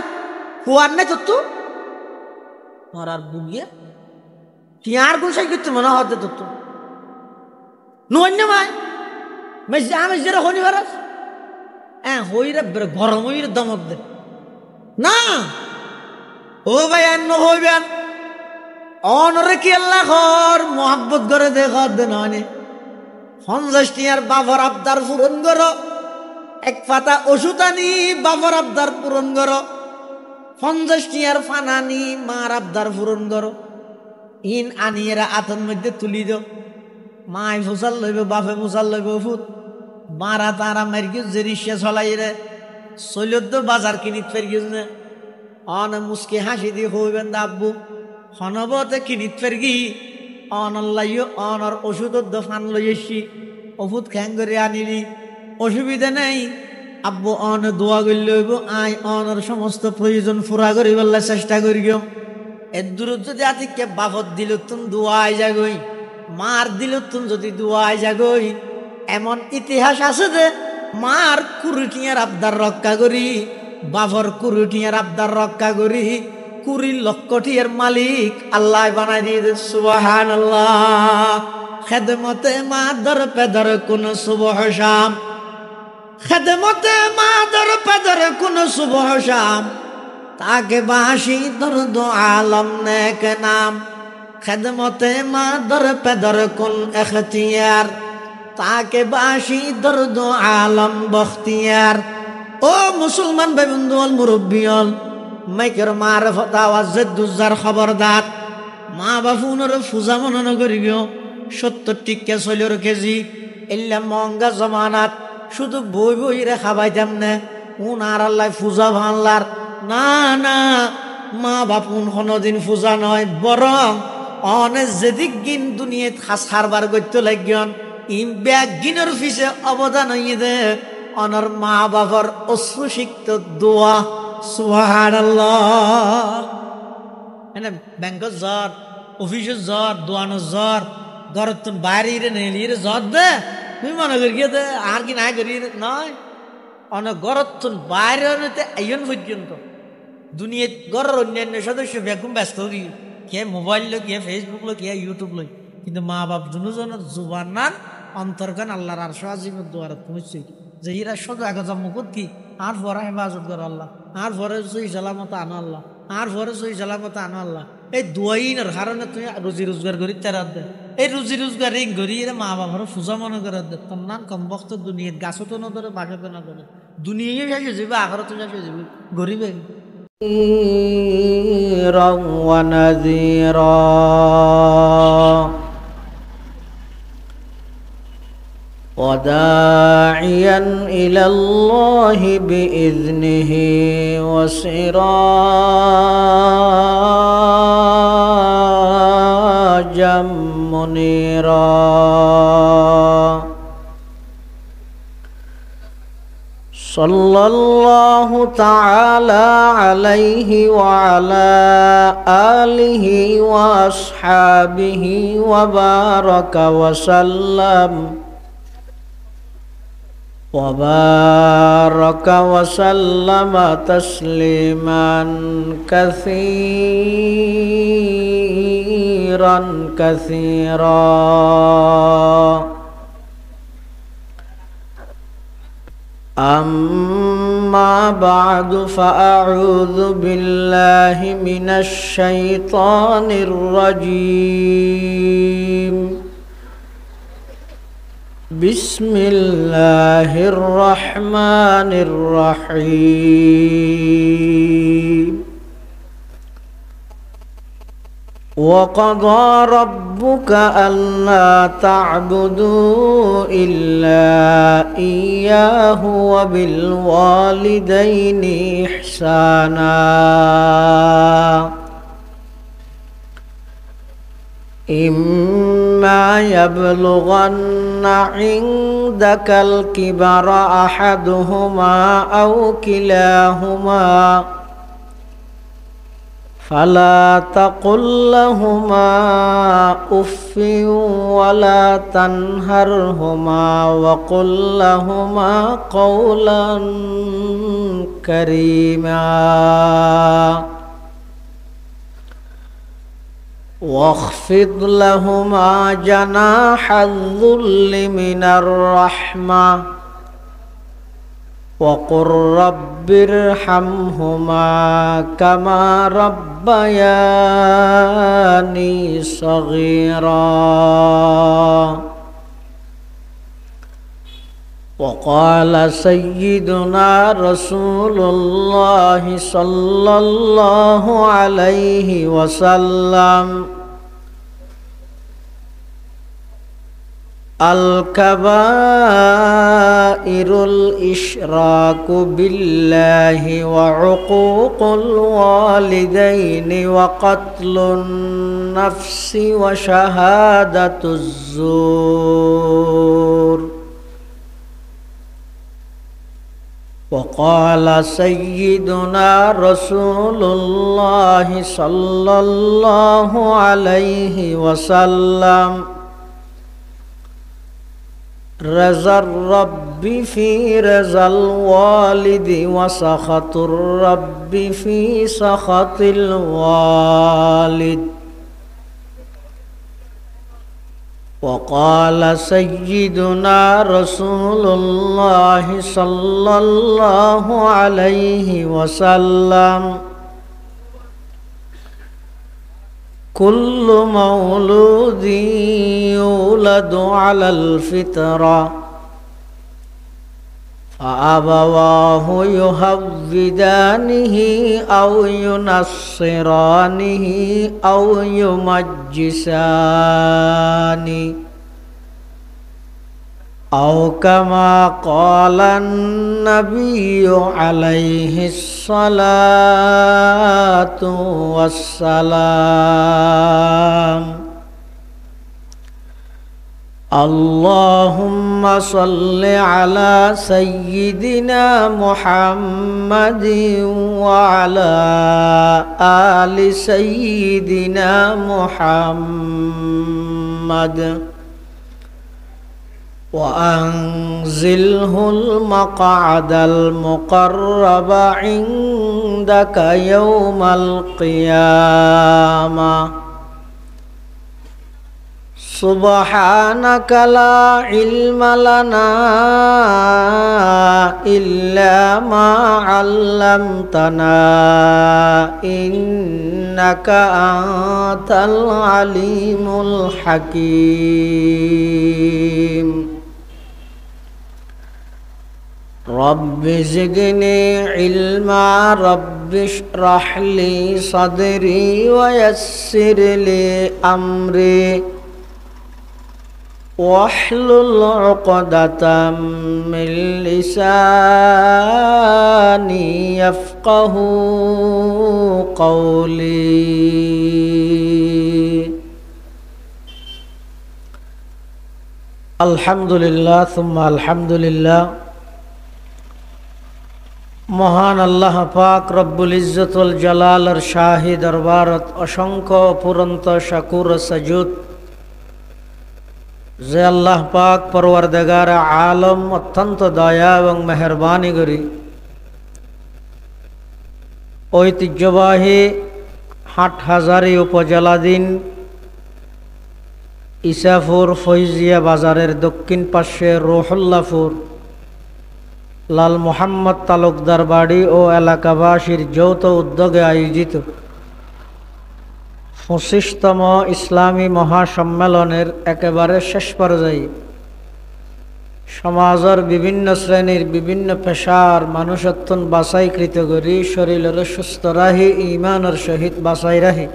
হুয়ার নাই তত্ত্ব আর বুগিয়ে টিয়ার গুণ সাই করতে মনে হতে তত্ত্ব নন্য মায় মেসে আমি যেটা হনি ভারাস হ্যাঁ হইরে গরম হইরে দমক দে না। ও ভাই এন্ন হইবেন অনরে কি আল্লাহ ঘর মোহাব্বত করে দেখ দেন 50 টিয়ার বাবার আবদার পূরণ করো, 1 পাতা ওষুধ আনি বাবার আবদার পূরণ করো, 50 টিয়ার ফানানি মার আবদার পূরণ করো। ইন আনিয়েরা আতন মধ্যে তুলি দো, মায় ফুসাল লইব বাপে ফুসাল লইব ফুট মারা তারা মারিস যে রিক্সা চলাই রে চৈলদ্য বাজার কিনিত ফেরগিস না অন মুসকে হাসি দিয়ে হইবেন দাব্বু হনবতে কিনিত ফেরগি অনল্লাইও অনর ওষুধ ফান লই এসি ওষুধ খ্যাং করে আনিলি অসুবিধা নেই আব্বু অন দোয়া করি লইব আই অনর সমস্ত প্রয়োজন পুরা করি বললে চেষ্টা করি গো। এর দূর যদি আতিকে বাপত দিল তুমি দোয়াই যাগই, মার দিল তুমি যদি দোয়াই যাগই। এমন ইতিহাস আছে যে মার কুড়িটিয়ার আবদার রক্ষা করি, বাপর কুড়িটিয়ার আবদার রক্ষা করি, 20 লক্ষ টিয়ার মালিক আল্লাহ বানাই দিয়ে দে। সুবহানাল্লাহ। খেদমতে মা দর পেদর কোন সুবহ শাম, খেদমতে মা দর পেদর কোন সুবহ শাম, তাকে বাসি দর দো আলম নেক নাম। খেদমতে মাদর পেদর কুন এখতিয়ার তাকে বাসি দর্দ আলম বখতিয়ার। ও মুসলমান ভাই বন্ধু হল মুরব্বী হল মাইকের মারফত আওয়াজ জেদ্দুজার খবরদার মা বাপুনের ফুজা মনন করি গিও 70 টিকা 4 কেজি এল্লা মহঙ্গা জমানাত শুধু বই বই রে খাবাইতাম না উন আর আল্লাহ ফুজা ভানলার না না মা বাপুন কোনদিন ফুজা নয় বরং অনে যেদিক গিন দুনিয়াত খাস হারবার করতে লাগিয়ন ইম ব্যাগ গিনের পিছে অবদান হইয়ে দে অনর মা বাবার অশ্রুসিক্ত দোয়া সুবহানাল্লাহ। এনে ব্যাংকত জ্বর অফিসের জ্বর দোয়ানোর জ্বর ঘরত বাইরে নেলিয়ে জ্বর দে তুমি মনে করি গিয়ে দে আর কি নাই করি নয় অনেক ঘরত বাইরে আইন পর্যন্ত দুনিয়াত ঘরের অন্যান্য সদস্য বেগুম ব্যস্ত করি কে মোবাইল লো কে ফেসবুক লো কে ইউটিউব লই কিন্তু মা বাপ দুজনের জুবানার অন্তর্গান আল্লাহর আরশ আজিমের দুয়ারত পৌঁছে যে এরা শুধু একজা মুকুট কি আর পরে হেফাজত করে আল্লাহ আর পরে সই সালামত আনো আল্লাহ আর পরে সই সালামত আনো আল্লাহ এই দুয়াইনের কারণে তুমি রুজি রোজগার করি তেরাত দে এই রুজি রোজগার রিং করি এরা মা বাবার পূজা মনে করে দে তোর নাম কম বক্ত দুনিয়ার গাছতো না ধরে বাসাতে না ধরে দুনিয়ায় শেষে যাবে আখরত শেষে যাবে গরিবে ونذيرا وداعيا إلى الله بإذنه وسراجا منيرا صلى الله تعالى عليه وعلى آله وأصحابه وبارك وسلم تسليما كثيرا كثيرا. أما بعد فأعوذ بالله من الشيطان الرجيم. بسم الله الرحمن الرحيم. وقضى ربك ألا تعبدوا إلا إياه وبالوالدين إحسانا. إما يبلغن عندك الكبر أحدهما أو كلاهما فلا تقل لهما أف ولا تنهرهما وقل لهما قولا كريما. واخفض لهما جناح الذل من الرحمة وقل رب ارحمهما كما ربياني صغيرا. وقال سيدنا رسول الله صلى الله عليه وسلم الكبائر الإشراك بالله وعقوق الوالدين وقتل النفس وشهادة الزور. وقال سيدنا رسول الله صلى الله عليه وسلم رضا الرب في رضا الوالد وسخط الرب في سخط الوالد. وقال سيدنا رسول الله صلى الله عليه وسلم كل مولود يولد على الفطرة فأبواه يهودانه أو ينصرانه أو يمجسانه أو كما قال النبي عليه الصلاة والسلام اللهم صل على سيدنا محمد وعلى آل سيدنا محمد وأنزله المقعد المقرب عندك يوم القيامة سبحانك لا علم لنا إلا ما علمتنا إنك أنت العليم الحكيم رب زدني علما رب اشرح لي صدري ويسر لي أمري واحلل عقدة من لساني يفقه قولي الحمد لله ثم الحمد لله মহান আল্লাহ পাক রব্বুল ইজ্জতুল জালালের শাহী দরবারত অসংখ্য পুরন্ত শাকুর সাজুদ যে আল্লাহ পাক পরওয়ারদিগার আলম অত্যন্ত দয়া এবং মেহরবানি করি ঐতিহ্যবাহী হাটহাজারী উপজেলাধীন ইসাপুর ফৈজিয়া বাজারের দক্ষিণ পাশে রোহুল্লাপুর লাল মোহাম্মদ তালুকদার বাড়ি ও এলাকাবাসীর যৌথ উদ্যোগে আয়োজিত 25তম ইসলামী মহাসম্মেলনের একেবারে শেষ পর্যায়ে সমাজের বিভিন্ন শ্রেণীর বিভিন্ন পেশার মানুষত্বন বাছাইকৃত করি শরীরের সুস্থ রাহি ইমানের সহিত বাছাই রাহি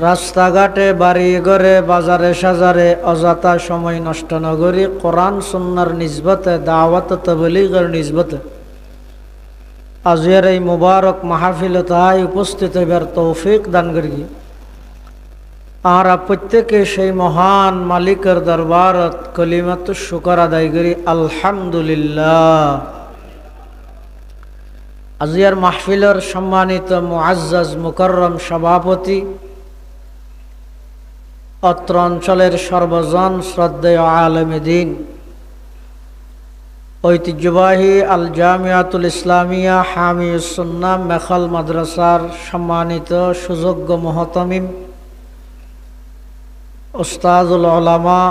রাস্তাঘাটে বাড়ি ঘরে বাজারে সাজারে অযথা সময় নষ্ট নগরী কোরআন সুন্নাহর নিসবতে দাওয়াত তাবলীগের নিসবতে আজকের এই মুবারক মাহফিল তাই উপস্থিত হইবার তৌফিক দান করি আর প্রত্যেকে সেই মহান মালিকের দরবারত কলিমাত শুকর আদায় করি আলহামদুলিল্লাহ। আজকের মাহফিলের সম্মানিত মুআজ্জাজ মুকররম সভাপতি অত্র অঞ্চলের সর্বজন শ্রদ্ধেয় আলেম দ্বীন ঐতিহ্যবাহী আল জামিয়াতুল ইসলামিয়া হামিউস সুন্নাহ মেখল মাদ্রাসার সম্মানিত সুযোগ্য মুহতামিম উস্তাদুল উলামা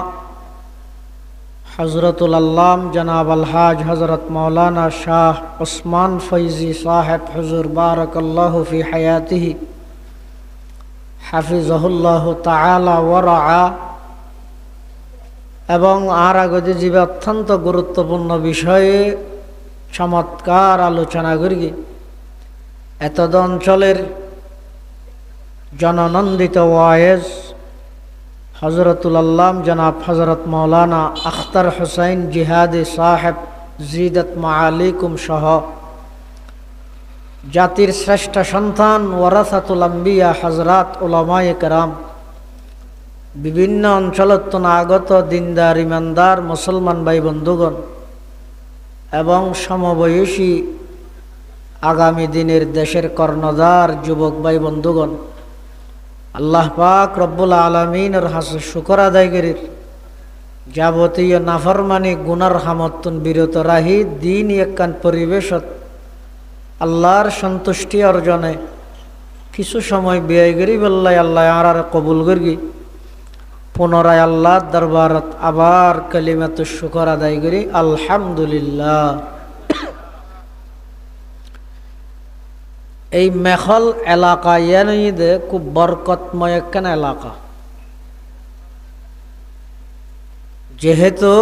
হযরতুল আল্লাম জনাব আলহাজ হযরত মাওলানা শাহ ওসমান ফৈজি সাহেব হুজুর বারাকাল্লাহু ফি হায়াতিহি হাফিজাহুল্লাহু তাআলা ওয়া রাআ এবং আর আগতে জীবে অত্যন্ত গুরুত্বপূর্ণ বিষয়ে চমৎকার আলোচনা করি এতদ অঞ্চলের জননন্দিত ওয়াইজ হযরতুল আল্লাম জনাব হযরত মাওলানা আখতার হুসাইন জিহাদি সাহেব জিদাত মাআলিকুম সহ জাতির শ্রেষ্ঠ সন্তান ওয়ারাসাতুল আম্বিয়া হযরত উলামায়ে কেরাম বিভিন্ন অঞ্চলত আগত দিনদার ইমানদার মুসলমান ভাই বন্ধুগণ এবং সমবয়সী আগামী দিনের দেশের কর্ণধার যুবক ভাই বন্ধুগণ আল্লাহ পাক রব্বুল আলামিনের হাসে শুকর আদায় করি যাবতীয় নাফরমানি গুনার হামতুন বিরত রাহি দিন একখান পরিবেশত আল্লাহর সন্তুষ্টি অর্জনে কিছু সময় ব্যয় করি বললাই আল্লাহ আর কবুল করি পুনরায় আল্লাহর দরবারত আবার কালিমাত শুকর আদায় করি আলহামদুলিল্লাহ। এই মেখল এলাকা ইয়ানইদে খুব বরকতময় একখান এলাকা। যেহেতু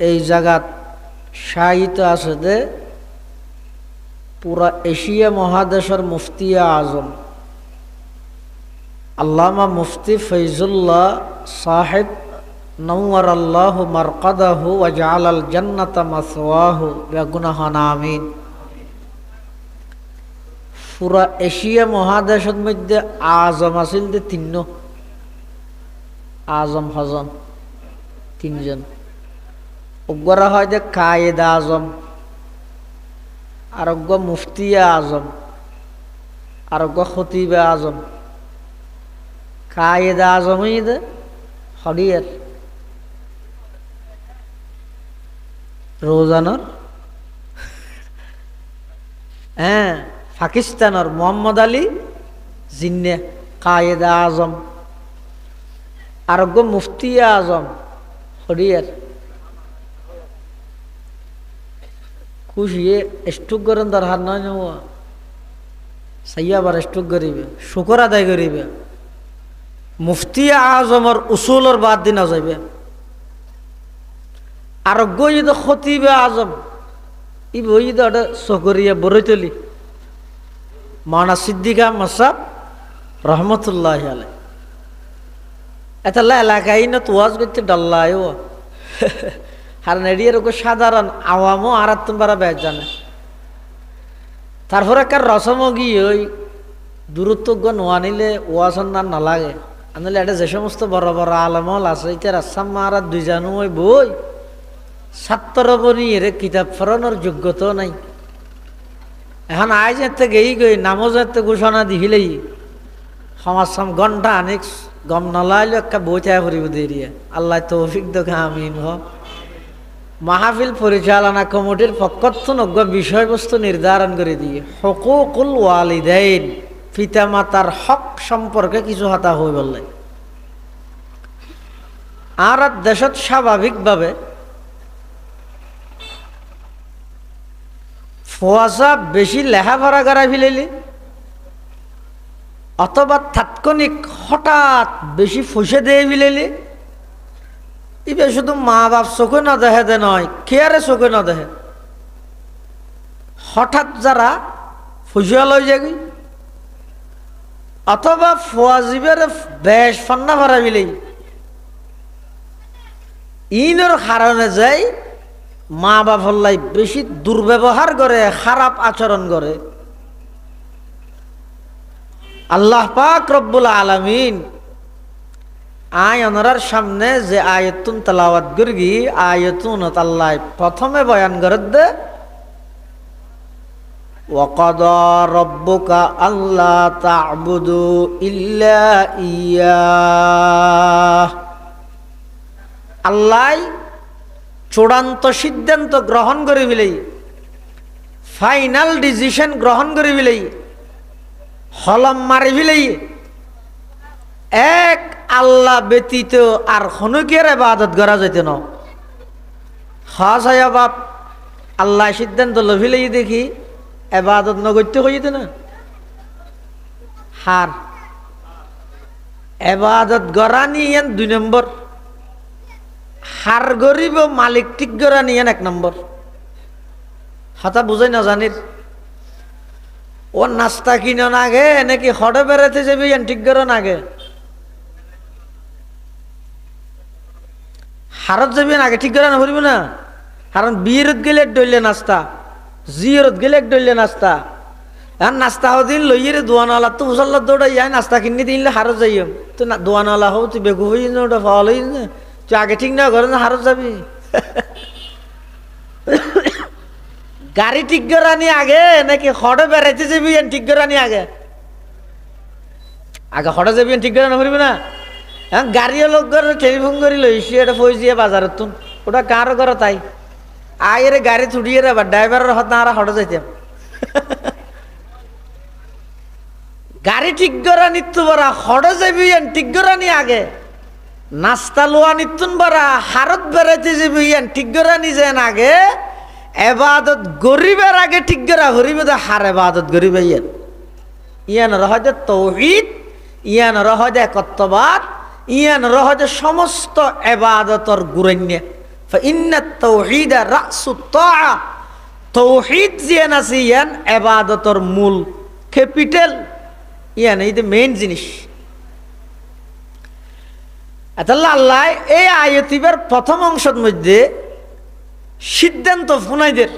এই জায়গাত সাহিত্য আছে যে পুরা এশিয়া মহাদেশের মুফতি আজম আল্লামা মুফতি ফৈজুল্লাহ সাহেব নওয়ার আল্লাহু মারকাদাহু ওয়া জাআলাল জান্নাতা মাসওয়াহু বিগুনাহান আমিন। পুরা এশিয়া মহাদেশের মধ্যে আজম আছিল যে তিন আজম হজম তিনজন। অজ্ঞরা হয় যে কায়েদ আজম, আরোগ্য মুফতি আজম, আরোগ্য খতিবে আজম। কায়েদ আজমই দে হরিয়ার রোজানর হ্যাঁ পাকিস্তানের মোহাম্মদ আলী জিন্নে কায়েদ আজম, আরোগ্য মুফতি আজম হরিয়ার। খুশিয়ে স্টুক করেন দরকার নয় নেওয়া সাইয়াবার স্টুক করিবে, শুকর আদায় করিবে। মুফতি আজমর উসুলর বাদ দিনা যাইবে। আরোগ্য যদি খতিবে আজম ই বই ওটা সকরিয়া বরৈতলি মানা সিদ্দিকা মাসাব রহমতুল্লাহ আলাই এতাল্লা এলাকায় না তোয়াজ করতে ডাল্লায়ও আর নেড়িয়ে সাধারণ আওয়ামও আর বারা ব্যাগ জানে। তারপরে কার রসম গিয়ে ওই দূরত্ব নোয়া নিলে ওয়াসন না নালাগে আনলে এটা যে সমস্ত বড় বড় আলমল আছে এটা রাস্তাম মারা দুই জানু ওই বই ছাত্র বনি এর কিতাব ফরানোর যোগ্যতাও নাই। এখন আজ এতে গেই গই নামজ এতে ঘোষণা দিহিলেই সমাজ সাম ঘন্টা অনেক গম নলাইলে একটা বই থাকা ফুরিব দিয়ে আল্লাহ তৌফিক দোকা আমিন হ। মাহফিল পরিচালনা কমিটির পক্ষত্বনজ্ঞ বিষয়বস্তু নির্ধারণ করে দিয়ে হকুকুল ওয়ালিদাইন পিতামাতার হক সম্পর্কে কিছু হতা হয়ে বললে। আর দেশত স্বাভাবিকভাবে ফোয়াশা বেশি লেখাপড়া করা ফেলেলি অথবা তাৎক্ষণিক হঠাৎ বেশি ফুসে দিয়ে ফেলেলি ইবে শুধু মা বাপ চোখে না দেখে দে নয় কেয়ারে চোখে না দেখে হঠাৎ যারা ফুসিয়া লই যাবি অথবা ফোয়াজিবের বেশ ফান্না ভরা বিলেই ইনর কারণে যাই মা বাপ হল্লাই বেশি দুর্ব্যবহার করে খারাপ আচরণ করে। আল্লাহ পাক রব্বুল আলামিন আয় অনরার সামনে যে আয়াতুন তেলাওয়াত করি আয়াতুন আল্লাহ প্রথমে বয়ান করে দে ওয়াকাদা রব্বুকা আল্লা তা'বুদু ইল্লা ইয়াহ। আল্লাহ চূড়ান্ত সিদ্ধান্ত গ্রহণ করে ফেলেই ফাইনাল ডিসিশন গ্রহণ করে ফেলেই হলম মারি ফেলেই এক আল্লাহ ব্যতীত আর হনুকের ইবাদত করা যেত না। খাস হয় বাপ আল্লাহ সিদ্ধান্ত লভিলেই দেখি ইবাদত নগত্য হয়ে যেত না। হার ইবাদত গড়া নিয়ে 2 নম্বর, হার গরিব মালিক ঠিক গড়া নিয়ে 1 নম্বর। হতা বুঝাই না জানির ও নাস্তা কিনো নাগে নাকি হড়ে বেড়াতে যাবি ঠিক গড়া নাগে হারত যাবি আগে ঠিক করে না ভরিব না। কারণ বিয়েরত গেলে ডইলে নাস্তা, জিয়রত গেলে ডইলে নাস্তা। এখন নাস্তা হদিন লইয়ে দোয়ানওয়ালা তো মুসল্লা দৌড়াই যায় নাস্তা কিনে দিলে হারত যাইম তো দোয়ানওয়ালা হও তুই বেগু হই না ওটা ফল হই না তুই আগে ঠিক না ঘরে না হারত যাবি। গাড়ি ঠিক করে আনি আগে নাকি হড়ে বেড়াইতে যাবি ঠিক করে আনি আগে আগে হড়ে যাবি ঠিক করে না ভরিব না। এখন গাড়িও লোক করে টেলিফোন করে লইছি এটা ফই দিয়ে বাজারের তুন ওটা কার করে তাই আয়ের গাড়ি ছুটিয়ে রে ড্রাইভারের হাত না হটে যাইতাম। গাড়ি ঠিক করা নিত্য বরা হটে যাবি ঠিক করা নি আগে নাস্তা লোয়া নিত্যুন বরা হারত বেড়াইতে যাবি ঠিক করা নি যেন আগে এবাদত গরিবের আগে ঠিক করা হরিবে হার এবাদত গরিব ইয়ান রহদে তৌহিদ, ইয়ান রহদে একত্ববাদ, ইয়ান রহদে সমস্ত এবাদতর গুরন্য। ফাইন্নাত তাওহীদা রাসুত তাআ, তৌহিদ জিয়ান আছে ইয়ান এবাদতর মূল ক্যাপিটাল, ইয়ান এই মেইন জিনিস। আতাল্লাহ আল্লাহ এই আয়াতিবার প্রথম অংশের মধ্যে সিদ্ধান্ত ফুনাইদের